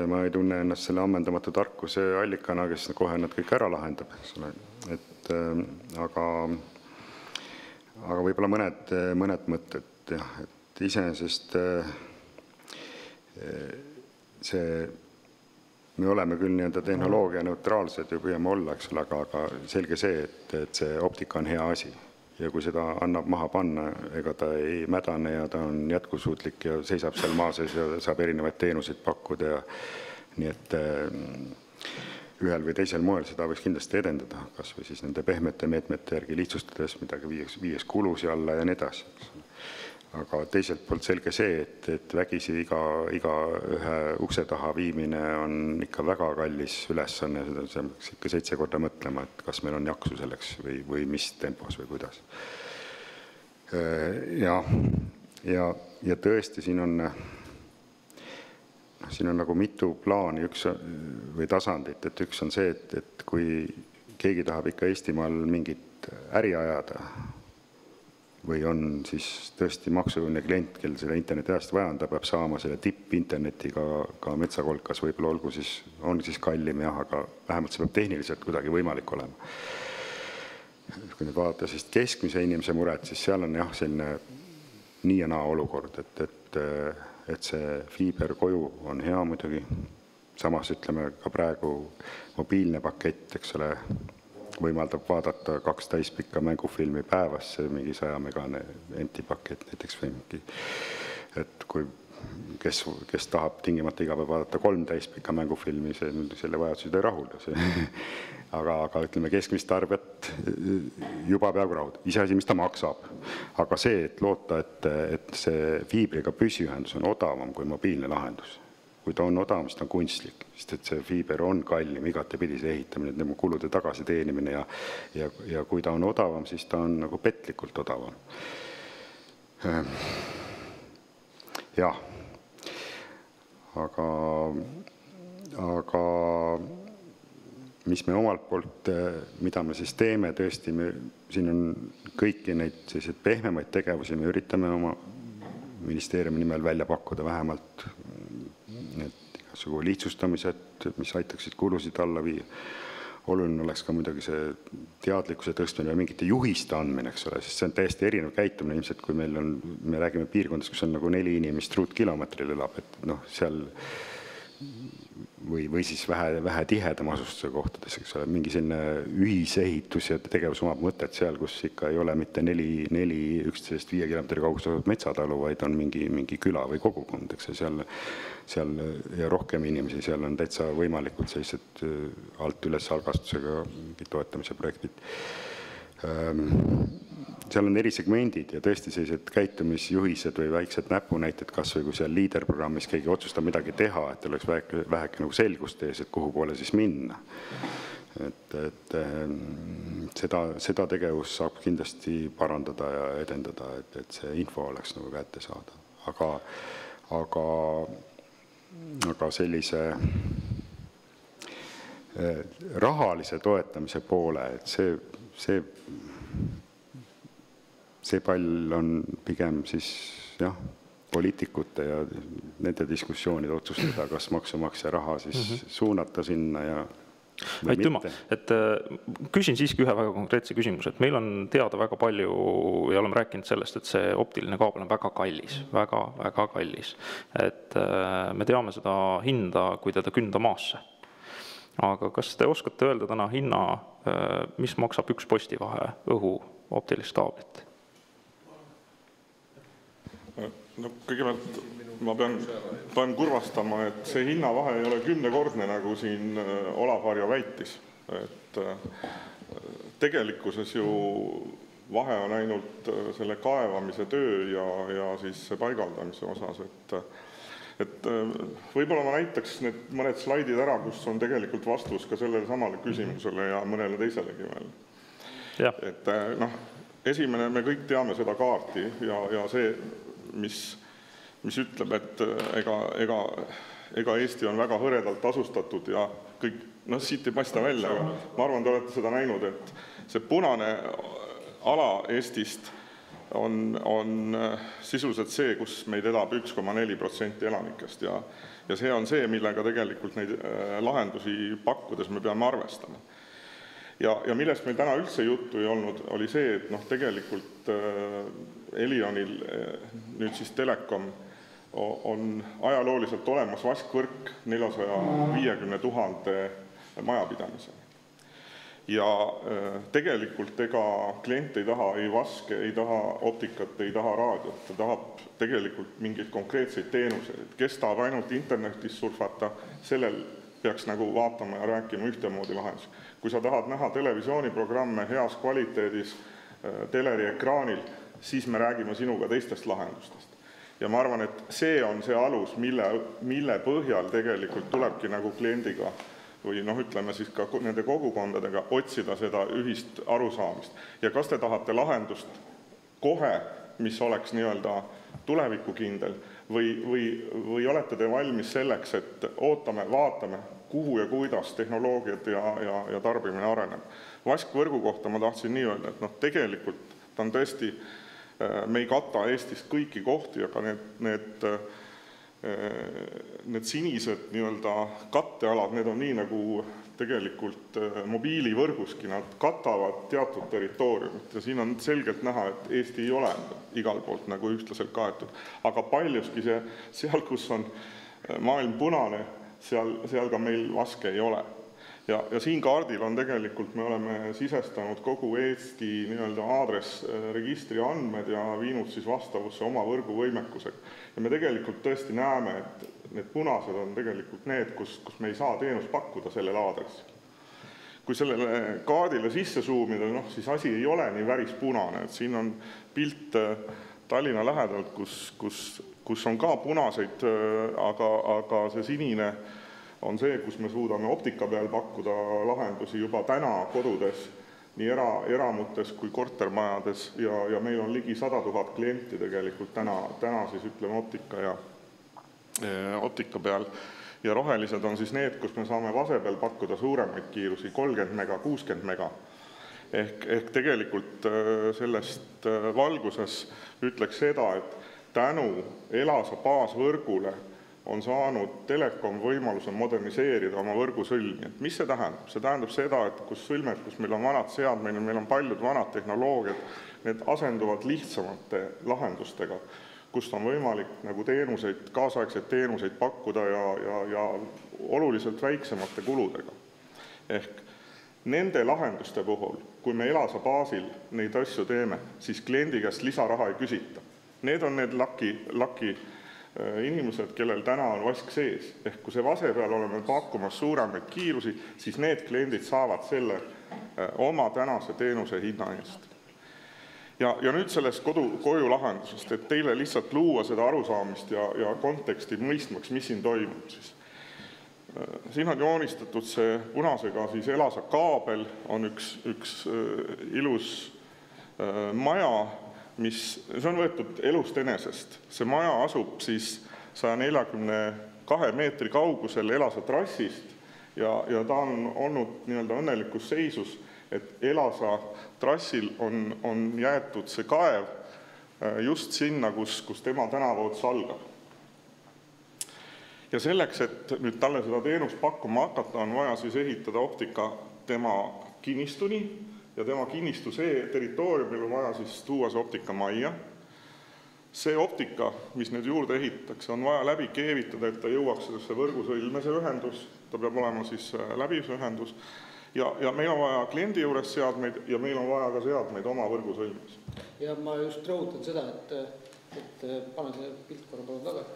ma ei tunne ennast selle ammendamatu tarkuse allikana, kes kohe nad kõik ära lahendab. Aga võib-olla mõned mõtted. Et iseenesest me oleme küll nii-öelda tehnoloogia neutraalsed ja püüame olla, eks ole, aga selge see, et see optika on hea asi. Ja kui seda annab maha panna, ega ta ei mädane ja ta on jätkusuutlik ja seisab seal maa sees ja saab erinevaid teenuseid pakkuda. Nii et ühel või teisel moel seda võiks kindlasti edendada, kas või siis nende pehmete meetmete järgi lihtsustades midagi viies kulusi alla ja nii edasi. Aga teiselt poolt selge see, et vägisi iga ühe ukse taha viimine on ikka väga kallis ülesanne, see peaks ikka 7 korda mõtlema, et kas meil on jaksu selleks või mis tempos või kuidas. Ja tõesti, siin on nagu mitu plaani või tasandit, et üks on see, et kui keegi tahab ikka Eestimaal mingit äri ajada või on siis tõesti maksujõuline klient, kel selle interneti ajast vaja on, ta peab saama selle tippinternetiga ka metsakolkas, võib-olla olgu siis, on siis kallim jah, aga vähemalt see peab tehniliselt kuidagi võimalik olema. Kui nüüd vaadata siis keskmise inimese muret, siis seal on jah selline nii ja naa olukord, et see fiiber koju on hea muidugi. Samas ütleme ka praegu mobiilne pakett, eks ole, võimaldab vaadata 2 täispikka mängufilmi päevas, see mingi 100-megane entipakett näiteks või mingi, et kui kes tahab tingimata iga päev vaadata 3 täispikka mängufilmi, selle vajadused ei rahulda. Aga ütleme, keskmist tarbijat juba peaaegu rahulda. Iseasi, mis ta maksab. Aga see, et loota, et see fiibriga püsiühendus on odavam kui mobiilne lahendus. Kui ta on odavam, siis ta on kunstlik, sest et see fiiber on kallim, igatepidi see ehitamine, tema kulude tagasi teenimine ja kui ta on odavam, siis ta on nagu petlikult odavam. Jah, aga mis me omalt poolt, mida me siis teeme, tõesti, siin on kõiki neid selliseid pehmemaid tegevusi, me üritame oma ministeeriumi nimel välja pakkuda vähemalt need igasugu lihtsustamised, mis aitaksid kulusid alla viia. Oluline oleks ka muidugi see teadlikkuse tõstmine ja mingite juhiste andmine, eks ole, sest see on täiesti erinev käitumine ilmselt, kui me räägime piirkondades, kus on nagu 4 inimest ruutkilometril elab, et noh, seal või siis vähe tihedam asustuse kohtades, eks ole, mingi selline ühisehitus ja tegevus omab mõtet seal, kus ikka ei ole mitte 4 üksteisest 5 kilomeetri kaugusel metsatalu, vaid on mingi küla või kogukond, eks seal ja rohkem inimesi, seal on täitsa võimalikult sellised alt üles algastusega toetamise projektid. Seal on eri segmendid ja tõesti sellised käitumisjuhised või väiksed näpunäited, kas või kui seal liiderprogrammis keegi otsustab midagi teha, et oleks väheke nagu selgust ees, et kuhu poole siis minna. Et seda tegevust saab kindlasti parandada ja edendada, et see info oleks nagu kätte saada. Aga sellise rahalise toetamise poole, et see pall on pigem siis jah, poliitikute ja nende diskussioonide otsustada, kas maksumaksja raha siis suunata sinna ja Aitüma, et küsin siiski ühe väga konkreetse küsimuse, et meil on teada väga palju ja oleme rääkinud sellest, et see optiline kaabel on väga kallis, väga kallis. Et me teame seda hinda, kui teda künda maasse. Aga kas te oskate öelda täna hinna, mis maksab 1 postivahe õhu optilist kaablit? No kõigepealt ma pean kurvastama, et see hinnavahe ei ole 10-kordne, nagu siin Olav Varjo väitis. Et tegelikkuses ju vahe on ainult selle kaevamise töö ja siis paigaldamise osas. Et võib-olla ma näitaks need mõned slaidid ära, kus on tegelikult vastus ka sellele samale küsimusele ja mõnele teiselegi veel. Et esimene, me kõik teame seda kaarti ja see, mis ütleb, et ega Eesti on väga hõredalt asustatud ja kõik, siit ei paista välja, aga ma arvan, te olete seda näinud, et see punane ala Eestist on sisuliselt see, kus meid elab 1,4% elanikest ja see on see, millega tegelikult neid lahendusi pakkudes me peame arvestama. Ja millest meil täna üldse juttu ei olnud, oli see, et tegelikult Elionil, nüüd siis Telekom, on ajalooliselt olemas vaskvõrk 450 000 majapidamisel. Ja tegelikult ega klient ei taha ei vaske, ei taha optikat, ei taha raadiot, ta tahab tegelikult mingeid konkreetseid teenuseid. Kes tahab ainult internetis surfata, sellel peaks nagu vaatama ja rääkima ühtemoodi lahendus. Kui sa tahad näha televisiooniprogramme heas kvaliteedis teleri ekraanil, siis me räägime sinuga teistest lahendustest. Ja ma arvan, et see on see alus, mille põhjal tegelikult tulebki nagu kliendiga või ütleme siis ka nende kogukondadega otsida seda ühist arusaamist. Ja kas te tahate lahendust kohe, mis oleks nii-öelda tulevikukindel või olete te valmis selleks, et ootame, vaatame, kuhu ja kuidas tehnoloogiad ja tarbimine areneb. Vaskvõrgu kohta ma tahtsin nii öelda, et tegelikult ta on tõesti, me ei kata Eestis kõiki kohti, aga need sinised nii-öelda kattealad, need on nii nagu tegelikult mobiilivõrguski, nad katavad teatud territooriumit ja siin on selgelt näha, et Eesti ei ole igal poolt nagu ühtlaselt kaetud, aga paljuski seal, kus on maailm punane, seal ka meil vaske ei ole. Ja siin kaardil on tegelikult, me oleme sisestanud kogu Eesti nii-öelda aadressregistri andmed ja viinud siis vastavusse oma võrguvõimekusega. Ja me tegelikult tõesti näeme, et need punased on tegelikult need, kus me ei saa teenust pakkuda sellel aadressil. Kui sellele kaardile sisse zoomida, siis asi ei ole nii väris punane. Et siin on pilt Tallinna lähedalt, kus on ka punaseid, aga see sinine on see, kus me suudame optika peal pakkuda lahendusi juba täna kodudes, nii eramutes kui kortermajades ja meil on ligi 100 000 klienti tegelikult täna siis ütleme optika peal. Ja rohelised on siis need, kus me saame vase peal pakkuda suuremaid kiirusi, 30 mega, 60 mega. Ehk tegelikult sellest valguses ütleks seda, et tänu Elasa baasvõrgule on saanud Telekom võimaluse moderniseerida oma võrgusõlmi. Mis see tähendab? See tähendab seda, et kus meil on vanad seadmed, meil on paljud vanad tehnoloogiad, need asenduvad lihtsamate lahendustega, kust on võimalik nagu teenuseid, kaasaegseid teenuseid pakkuda ja oluliselt väiksemate kuludega. Ehk nende lahenduste puhul, kui me Elasa baasil neid asju teeme, siis kliendi käest lisaraha ei küsita. Need on need laki inimesed, kellel täna on vask sees. Ehk kui see vase peal oleme pakkumas suuremaid kiirusi, siis need kliendid saavad selle oma tänase teenuse hinna eest. Ja nüüd sellest koju lahendusest, et teile lihtsalt luua seda arusaamist ja konteksti mõistmaks, mis siin toimub. Siin on joonistatud see punasega siis Elasa kaabel, on üks ilus maja, see on võetud elust enesest. See maja asub siis 142 meetri kaugusel Elasa trassist ja ta on olnud nii-öelda õnnelikus seisus, et Elasa trassil on jäetud see kaev just sinna, kus tema tänava ots algab. Ja selleks, et nüüd talle seda teenust pakkuma hakata, on vaja siis ehitada optika tema kinnistuni, ja tema kinnistu territooriumil on vaja siis tuua see optika majja. See optika, mis nüüd juurde ehitatakse, on vaja läbi keevitada, et ta jõuaks sellesse võrgusõlmese ühendus, ta peab olema siis läbisühendus, ja meil on vaja kliendi juures seadmeid ja meil on vaja ka seadmeid oma võrgusõlmes. Ja ma just rõhutan seda, et pane see pilt korra palun taga.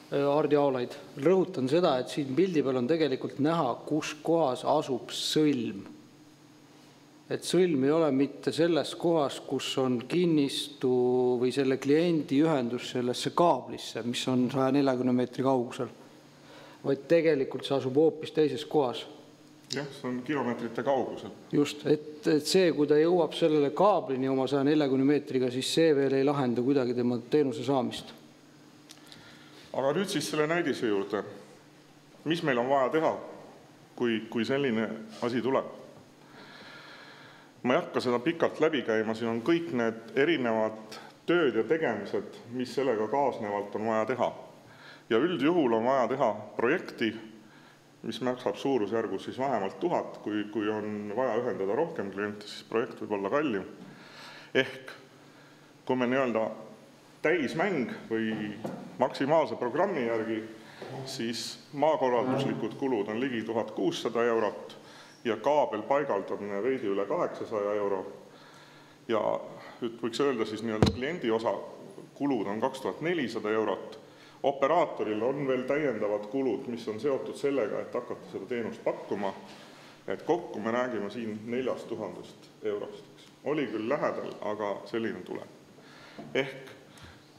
Hardi Aulaid, rõhutan seda, et siin pildi peal on tegelikult näha, kus kohas asub sõlm. Et sõlm ei ole mitte selles kohas, kus on kinnistu või selle kliendi ühendus sellesse kaablisse, mis on 140 meetri kaugusel, vaid tegelikult see asub hoopis teises kohas. Jah, see on kilomeetrite kaugusel. Just, et see, kui ta jõuab sellele kaablini oma 140 meetriga, siis see veel ei lahenda kuidagi tema teenuse saamist. Aga nüüd siis selle näidise juurde. Mis meil on vaja teha, kui selline asi tuleb? Ma ei hakka seda pikalt läbi käima, siin on kõik need erinevad tööd ja tegemised, mis sellega kaasnevalt on vaja teha. Ja üldjuhul on vaja teha projekti, mis maksab suurusjärgus siis vähemalt 1000, kui on vaja ühendada rohkem kliente, siis projekt võib olla kallim. Ehk kui me nii-öelda täismäng või maksimaalse programmi järgi, siis maakorralduslikud kulud on ligi 1600 eurot ja kaabel paigaldamine veidi üle 800 euro. Ja võiks öelda siis nii-öelda kliendi osa kulud on 2400 eurot. Operaatoril on veel täiendavad kulud, mis on seotud sellega, et hakata seda teenust pakkuma. Et kokku me räägime siin 4000 eurost. Oli küll lähedal, aga selline tuleb. Ehk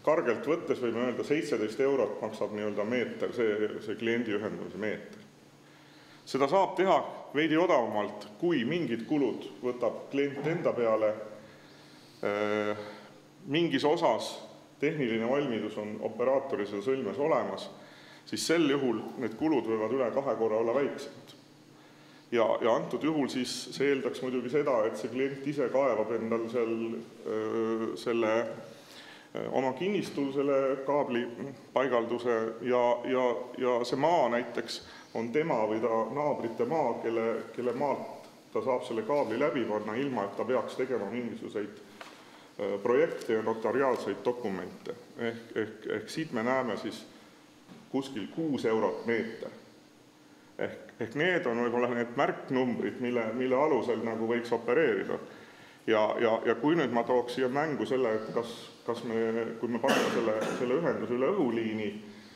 kargelt võttes võime öelda 17 eurot maksab nii-öelda meeter, see kliendi ühendamise meeter. Seda saab teha veidi odavamalt, kui mingid kulud võtab klient enda peale. Mingis osas tehniline valmidus on operaatori seal sõlmes olemas, siis sel juhul need kulud võivad üle 2 korra olla väiksemad. Ja antud juhul siis see eeldaks muidugi seda, et see klient ise kaevab endal seal selle oma kinnistul selle kaabli paigalduse ja see maa näiteks on tema või ta naabrite maa, kelle maalt ta saab selle kaabli läbi panna, ilma et ta peaks tegema mingisuguseid projekte ja notariaalseid dokumente. Ehk siit me näeme siis kuskil 6 eurot meeter. Ehk need on võib-olla need märknumbrid, mille alusel nagu võiks opereerida. Ja kui nüüd ma tooks siia mängu selle, et kui me paneme selle ühenduse üle õhuliini,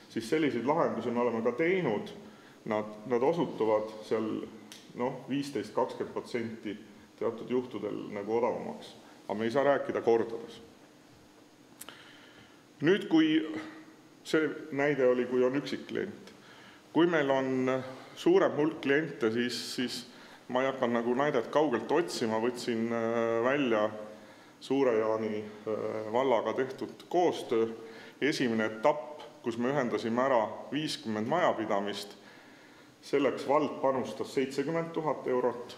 siis selliseid lahendusi me oleme ka teinud, nad osutuvad seal 15-20% teatud juhtudel nagu odavamaks, aga me ei saa rääkida kordades. Nüüd, kui see näide oli, kui on üksik klient, kui meil on suurem hulk kliente, siis ma ei hakka nagu näidet kaugelt otsima, võtsin välja Suure-Jaani vallaga tehtud koostöö. Esimene etapp, kus me ühendasime ära 50 majapidamist, selleks vald panustas 70 000 eurot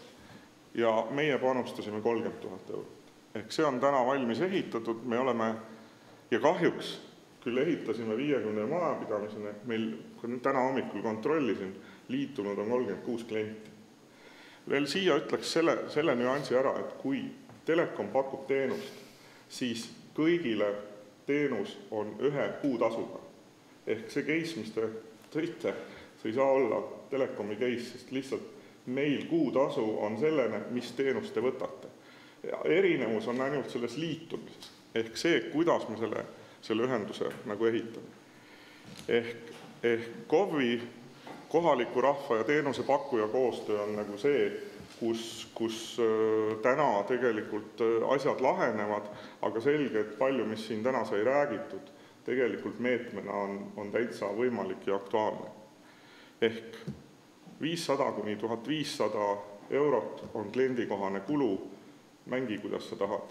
ja meie panustasime 30 000 eurot. Ehk see on täna valmis ehitatud, me oleme, ja kahjuks küll ehitasime 50 majapidamisena, meil täna hommikul kontrollisin, liitunud on 36 klienti. Veel siia ütleks selle nüansi ära, et kui Telekom pakub teenust, siis kõigile teenus on 1 kuutasuga. Ehk see case, mis te tõite, see ei saa olla Telekomi case, sest lihtsalt meil kuutasu on sellene, mis teenust te võtate. Ja erinevus on ainult selles liitumises. Ehk see, kuidas me selle ühenduse nagu ehitame. Ehk KOV-i kohaliku rahva ja teenuse pakkuja koostöö on nagu see, kus täna tegelikult asjad lahenevad, aga selge, et palju, mis siin täna sai räägitud, tegelikult meetmena on täitsa võimalik ja aktuaalne. Ehk 500–1500 eurot on kliendikohane kulu, mängi, kuidas sa tahad.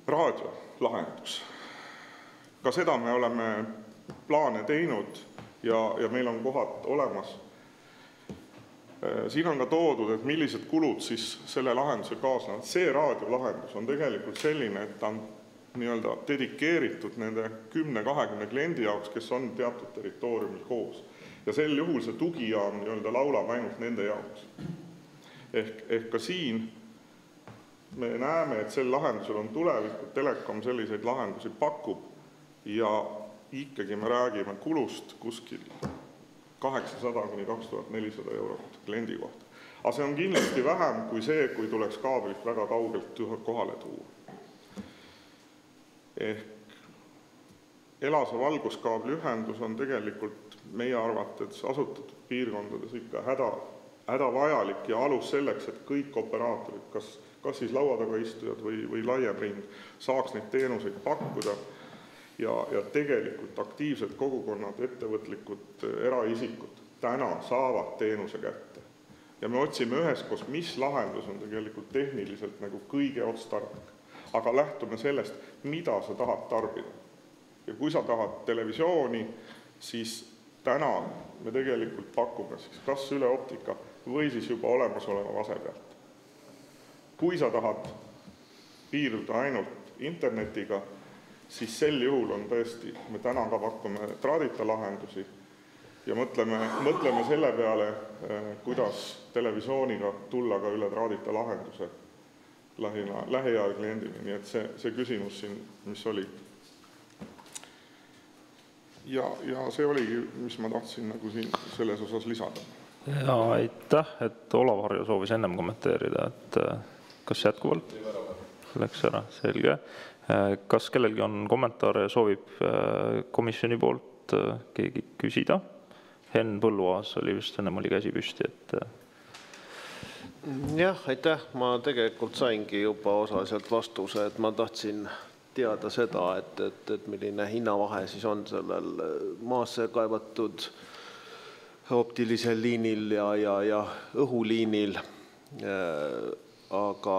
Raadiolahendus. Ka seda me oleme plaane teinud ja meil on kohad olemas. Siin on ka toodud, et millised kulud siis selle lahenduse kaasnevad. See raadiolahendus on tegelikult selline, et ta on nii-öelda dedikeeritud nende 10-20 kliendi jaoks, kes on teatud territooriumil koos. Ja sel juhul see tugijaam nii-öelda laulab ainult nende jaoks. Ehk ka siin me näeme, et sel lahendusel on tulevikud, Telekom selliseid lahendusi pakub ja ikkagi me räägime kulust kuskil 800–2400 eurot kliendi kohta. Aga see on kindlasti vähem kui see, kui tuleks kaablit väga kaugelt kohale tuua. Ehk Elasa valguskaabli ühendus on tegelikult meie arvates asutatud piirkondades ikka hädavajalik ja alus selleks, et kõik operaatorid, kas siis laua taga istujad või laiem ring, saaks neid teenuseid pakkuda ja tegelikult aktiivsed kogukonnad, ettevõtlikud eraisikud täna saavad teenuse kätte. Ja me otsime üheskoos, mis lahendus on tegelikult tehniliselt nagu kõige otstarbek. Aga lähtume sellest, mida sa tahad tarbida. Ja kui sa tahad televisiooni, siis täna me tegelikult pakume siis kas üle optika või siis juba olemasoleva vase pealt. Kui sa tahad piirduda ainult internetiga, siis sel juhul on tõesti, me täna ka pakume traadita lahendusi ja mõtleme selle peale, kuidas televisiooniga tulla ka üle traadita lahenduse lähiajal kliendini. Nii et see küsimus siin, mis oli. Ja see oligi, mis ma tahtsin nagu siin selles osas lisada. Ja aitäh, et Olav soovis ennem kommenteerida, et kas jätkuvalt? Läks ära, selge. Kas kellelgi on kommentaare ja soovib komisjoni poolt keegi küsida? Henn Põlluaas oli just ennem oli käsi püsti, et... Jah, aitäh. Ma tegelikult saingi juba osaliselt vastuse, et ma tahtsin teada seda, et milline hinnavahe siis on sellel maasse kaevatud optilisel liinil ja õhuliinil. Aga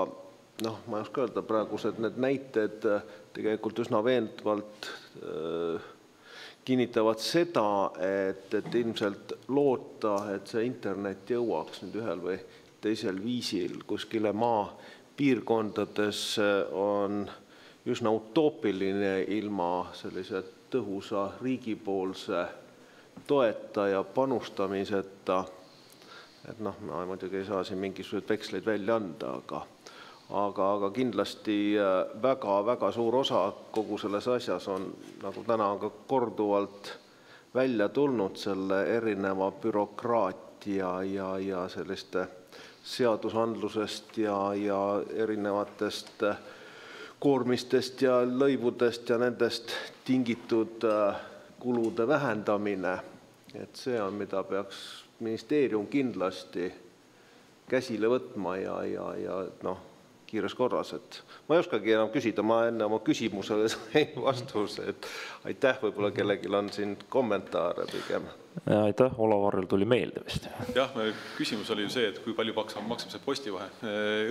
ma ei oska öelda, praegused need näited tegelikult üsna veendvalt kinnitavad seda, et ilmselt loota, et see internet jõuaks nüüd ühel või teisel viisil kuskile maapiirkondades on üsna utoopiline ilma sellise tõhusa riigipoolse toeta ja panustamiseta. Et noh, ma muidugi ei saa siin mingisuguseid veksleid välja anda, aga kindlasti väga suur osa kogu selles asjas on, nagu täna on ka korduvalt välja tulnud, selle erineva bürokraatia ja selliste seadusandlusest ja erinevatest koormistest ja lõivudest ja nendest tingitud kulude vähendamine. Et see on, mida peaks ministeerium kindlasti käsile võtma ja kiires korras. Et ma ei oskagi enam küsida, ma enne oma küsimusele sain vastuse, et aitäh, võib-olla kellelgi on siin kommentaare pigem. Aitäh, Olavarjal tuli meelde vist. Jah, küsimus oli ju see, et kui palju maksab see postivahe,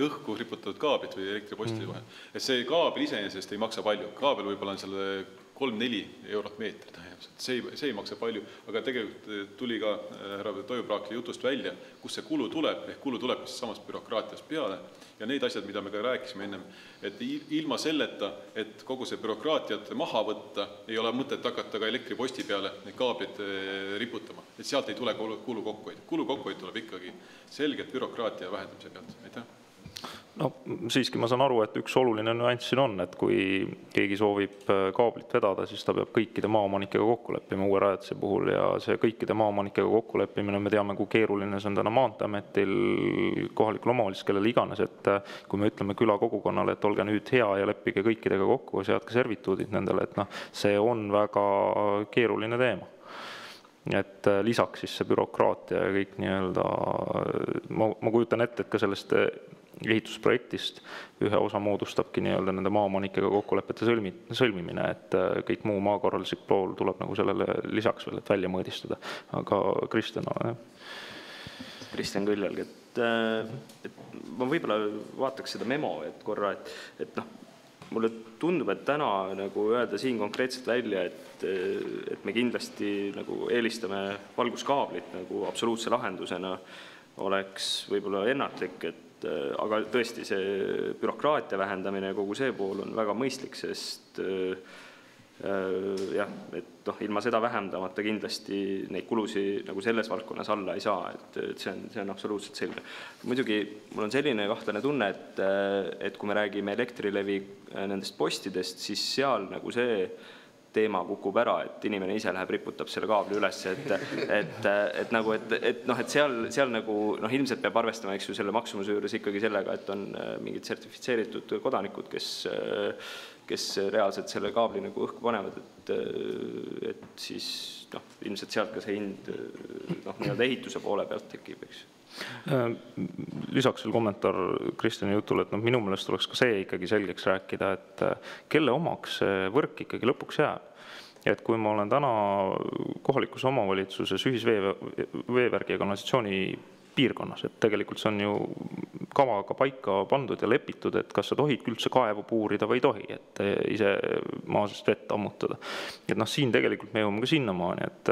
õhku riputatud kaablit või elektriposti vahe. Et see kaabel iseenesest ei maksa palju, kaabel võib-olla on selle 3-4 eurot meetri tähendab, see ei maksa palju, aga tegelikult tuli ka härra Toivo Praakli jutust välja, kus see kulu tuleb, ehk kulu tuleb samast bürokraatiast peale ja neid asjad, mida me ka rääkisime ennem, et ilma selleta, et kogu see bürokraatiat maha võtta, ei ole mõtet hakata ka elektriposti peale neid kaablit riputama, et sealt ei tule kulu kokkuhoid. Kulu kokkuhoid tuleb ikkagi selgelt bürokraatia vähendamise pealt. Aitäh! No siiski ma saan aru, et üks oluline nüanss siin on, et kui keegi soovib kaablit vedada, siis ta peab kõikide maaomanikega kokku leppima uue rajatise puhul ja see kõikide maaomanikega kokku leppimine, me teame, kui keeruline see on täna Maanteeametil, kohalikul omavalitsusel, kellele iganes, et kui me ütleme küla kogukonnale, et olge nüüd hea ja leppige kõikidega kokku ja seadke servituudid nendele, et see on väga keeruline teema. Et lisaks siis see bürokraatia ja kõik nii-öelda, ma kujutan ette, et ka sellest ehitusprojektist ühe osa moodustabki nii-öelda nende maaomanikega kokkulepete sõlmimine, et kõik muu maakorralduslik pool tuleb nagu sellele lisaks veel, et välja mõõdistada. Aga Kristjan, Kristjan Kõljalg, et ma võib-olla vaataks seda memo, et korra, et mulle tundub, et täna nagu öelda siin konkreetselt välja, et me kindlasti nagu eelistame valguskaablit nagu absoluutse lahendusena, oleks võib-olla ennatlik, aga tõesti see bürokraatia vähendamine ja kogu see pool on väga mõistlik, sest jah, et ilma seda vähendamata kindlasti neid kulusi nagu selles valdkonnas alla ei saa, et see on absoluutselt selge. Muidugi mul on selline kahtlane tunne, et kui me räägime Elektrilevi nendest postidest, siis seal nagu see teema kukub ära, et inimene ise läheb, riputab selle kaabli üles, et seal nagu ilmselt peab arvestama, eks ju, selle maksumuse juures ikkagi sellega, et on mingid sertifitseeritud kodanikud, kes reaalselt selle kaabli nagu õhku panevad, et siis ilmselt sealt ka see hind nii-öelda ehituse poole pealt tekib, eks. Lisaks veel kommentaar Kristjani jutule, et minu meelest oleks ka see ikkagi selgeks rääkida, et kelle omaks see võrk ikkagi lõpuks jääb. Ja et kui ma olen täna kohalikus omavalitsuses ühisveevärgi ja kanalisatsiooni piirkonnas, et tegelikult see on ju kavaga paika pandud ja lepitud, et kas sa tohid üldse kaevu puurida või ei tohi, et ise maasest vett ammutada. Et siin tegelikult me jõuame ka sinnamaani, et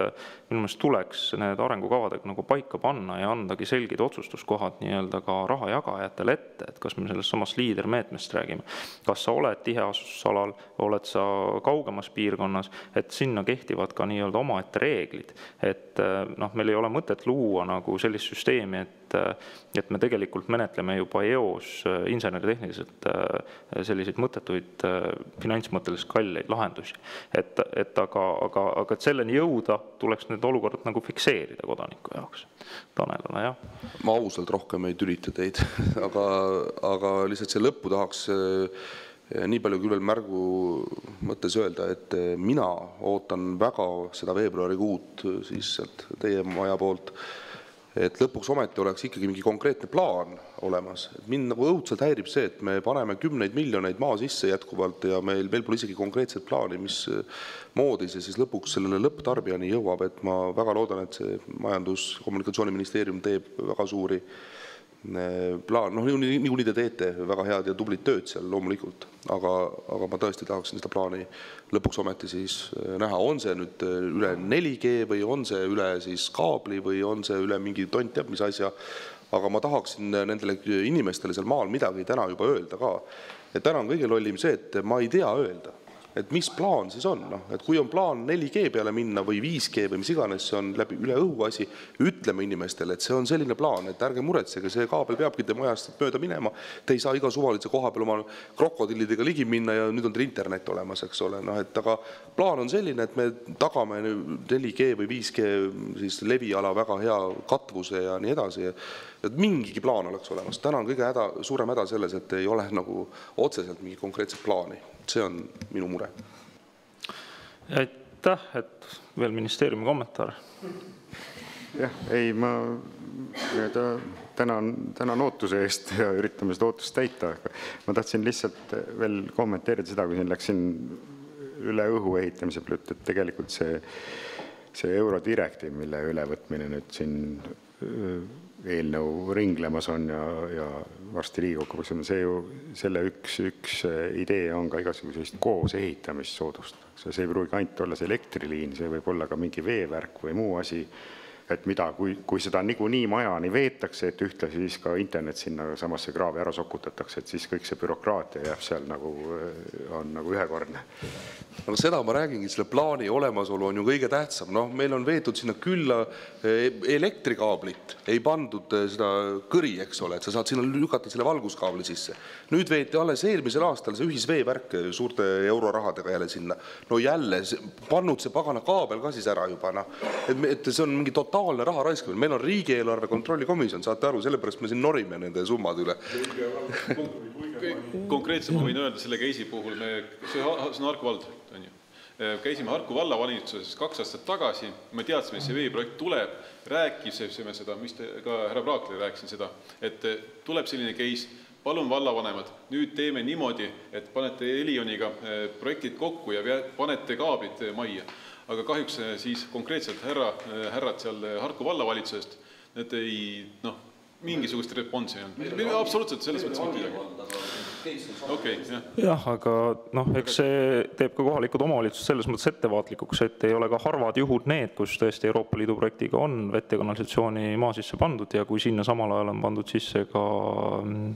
minu meelest tuleks need arengukavadega nagu paika panna ja andagi selgid otsustuskohad nii-öelda ka raha jagajatele ette, et kas me sellest samast liidermeetmest räägime. Kas sa oled tiheasustusalal, oled sa kaugemas piirkonnas, et sinna kehtivad ka nii-öelda omaette reeglid, et meil ei ole mõtet luua nagu sellist süsteemi, et me tegelikult menetleme juba EOS inseneritehniliselt selliseid mõttetuid finantsmõtteliselt kalleid lahendusi. Aga et selleni jõuda, tuleks need olukorrad nagu fikseerida kodaniku jaoks. Tanelale, jah? Ma ausalt rohkem ei tülita teid, aga lihtsalt see lõppu tahaks nii palju küll veel märgu mõttes öelda, et mina ootan väga seda veebruarikuud siis sealt teie maja poolt, et lõpuks ometi oleks ikkagi mingi konkreetne plaan olemas. Mind nagu õudselt häirib see, et me paneme 10 miljoneid maa sisse jätkuvalt ja meil pole isegi konkreetset plaani, mis moodi see siis lõpuks sellele lõpptarbijani jõuab, et ma väga loodan, et see Majandus- ja Kommunikatsiooniministeerium teeb väga suuri plaan, noh, niikuinii te teete väga head ja tublit tööd seal loomulikult, aga ma tõesti tahaksin seda plaani lõpuks ometi siis näha, on see nüüd üle 4G või on see üle siis kaabli või on see üle mingi tont teab mis asja, aga ma tahaksin nendele inimestele seal maal midagi täna juba öelda ka. Et täna on kõige lollim see, et ma ei tea öelda, et mis plaan siis on, noh, et kui on plaan 4G peale minna või 5G või mis iganes, see on läbi üle õhu asi, ütleme inimestele, et see on selline plaan, et ärge muretsege, see kaabel peabki te majast mööda minema, te ei saa iga suvalise koha peal oma krokodillidega ligi minna ja nüüd on teil internet olemas, eks ole, noh, et aga plaan on selline, et me tagame 4G või 5G siis leviala väga hea katvuse ja nii edasi, et mingigi plaan oleks olemas. Täna on kõige suurem häda selles, et ei ole nagu otseselt mingi konkreetset plaani. See on minu mure. Aitäh, et veel ministeeriumi kommentaar. Jah, ei, ma tänan ootuse eest ja üritame seda ootust täita. Ma tahtsin lihtsalt veel kommenteerida seda, kui siin läksin üle õhu ehitamise pealt, et tegelikult see eurodirektiiv, mille ülevõtmine nüüd siin eelnõu ringlemas on ja varsti Riigikokku, see ju selle üks idee on ka igasugusest koos ehitamist soodustada. See ei pruugi ainult olla see elektriliin, see võib olla ka mingi veevärk või muu asi, et mida, kui seda niikuinii majani veetakse, et ühtlasi siis ka internet sinna samasse kraavi ära sokutatakse, et siis kõik see bürokraatia jääb seal on nagu ühekordne. Aga seda ma räägingi, selle plaani olemasolu on ju kõige tähtsam. Noh, meil on veetud sinna külla elektrikaablit, ei pandud seda kõri, eks ole, et sa saad sinna lükata selle valguskaabli sisse. Nüüd veeti alles eelmisel aastal see ühisveevärk suurte eurorahadega jälle sinna. No jälle, pannud see pagana kaabel ka siis ära juba. Et see on mingi totaalne raha raiskamine. Meil on riigieelarve kontrollikomisjon, saate aru, sellepärast me siin norime nende summad üle. Konkreetselt ma võin öelda selle keisi puhul, see on Harku vald, on ju. Käisime Harku vallavalitsuses 2 aastat tagasi, me teadsime, et see veeprojekt tuleb, rääkisime seda, mis ka härra Praakile rääkisin seda, et tuleb selline keis, palun vallavanemad, nüüd teeme niimoodi, et panete Elioniga projektid kokku ja panete kaablid majja. Aga kahjuks siis konkreetselt härrad seal Harku vallavalitsusest, need ei, mingisugust responsi on. Absoluutselt selles mõttes midagi. Jah, aga eks see teeb ka kohalikud omavalitsused selles mõttes ettevaatlikuks, et ei ole ka harvad juhud need, kus tõesti Euroopa Liidu projektiga on vett- ja kanalisatsiooni maa sisse pandud ja kui sinna samal ajal on pandud sisse ka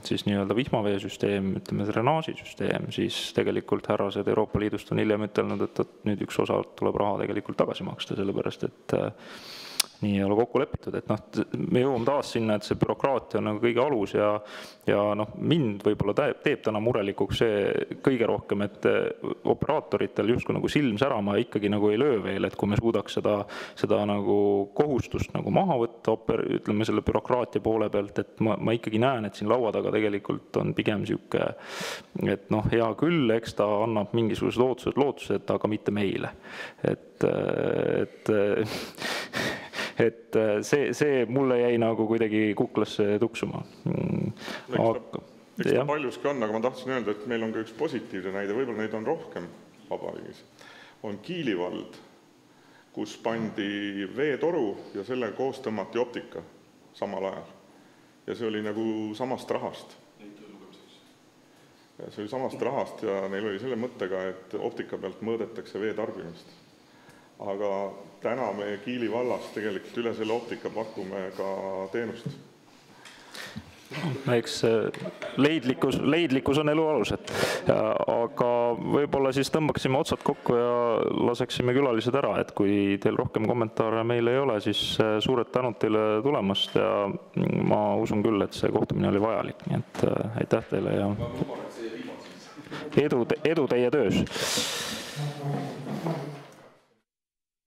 siis nii-öelda vihmaveesüsteem, ütleme drenaažisüsteem, siis tegelikult härrased Euroopa Liidust on hiljem ütelnud, et nüüd üks osa tuleb raha tegelikult tagasi maksta, sellepärast et nii ei ole kokku lepitud, et me jõuame taas sinna, et see bürokraatia on nagu kõige alus ja mind võib-olla teeb täna murelikuks see kõige rohkem, et operaatoritel justkui nagu silm särama ikkagi nagu ei löö veel, et kui me suudaks seda nagu kohustust nagu maha võtta, ütleme selle bürokraatia poole pealt, et ma ikkagi näen, et siin laua taga tegelikult on pigem siuke, et hea küll, eks ta annab mingisugused lootused, aga mitte meile. Et see mulle jäi nagu kuidagi kuklasse tuksuma. Eks ta paljuski on, aga ma tahtsin öelda, et meil on ka üks positiivne näide, võib-olla neid on rohkem vabariigis. On Kiili vald, kus pandi veetoru ja selle koos tõmmati optika samal ajal. Ja see oli nagu samast rahast. See oli samast rahast ja neil oli selle mõttega, et optika pealt mõõdetakse vee tarbimist. Aga täna me Kiili vallas tegelikult üle selle optika pakume ka teenust. Eks leidlikkus on elu alused, aga võib-olla siis tõmbaksime otsad kokku ja laseksime külalised ära, et kui teil rohkem kommentaare meil ei ole, siis suured tänud teile tulemast ja ma usun küll, et see kohtumine oli vajalik, nii et aitäh teile ja edu teie töös.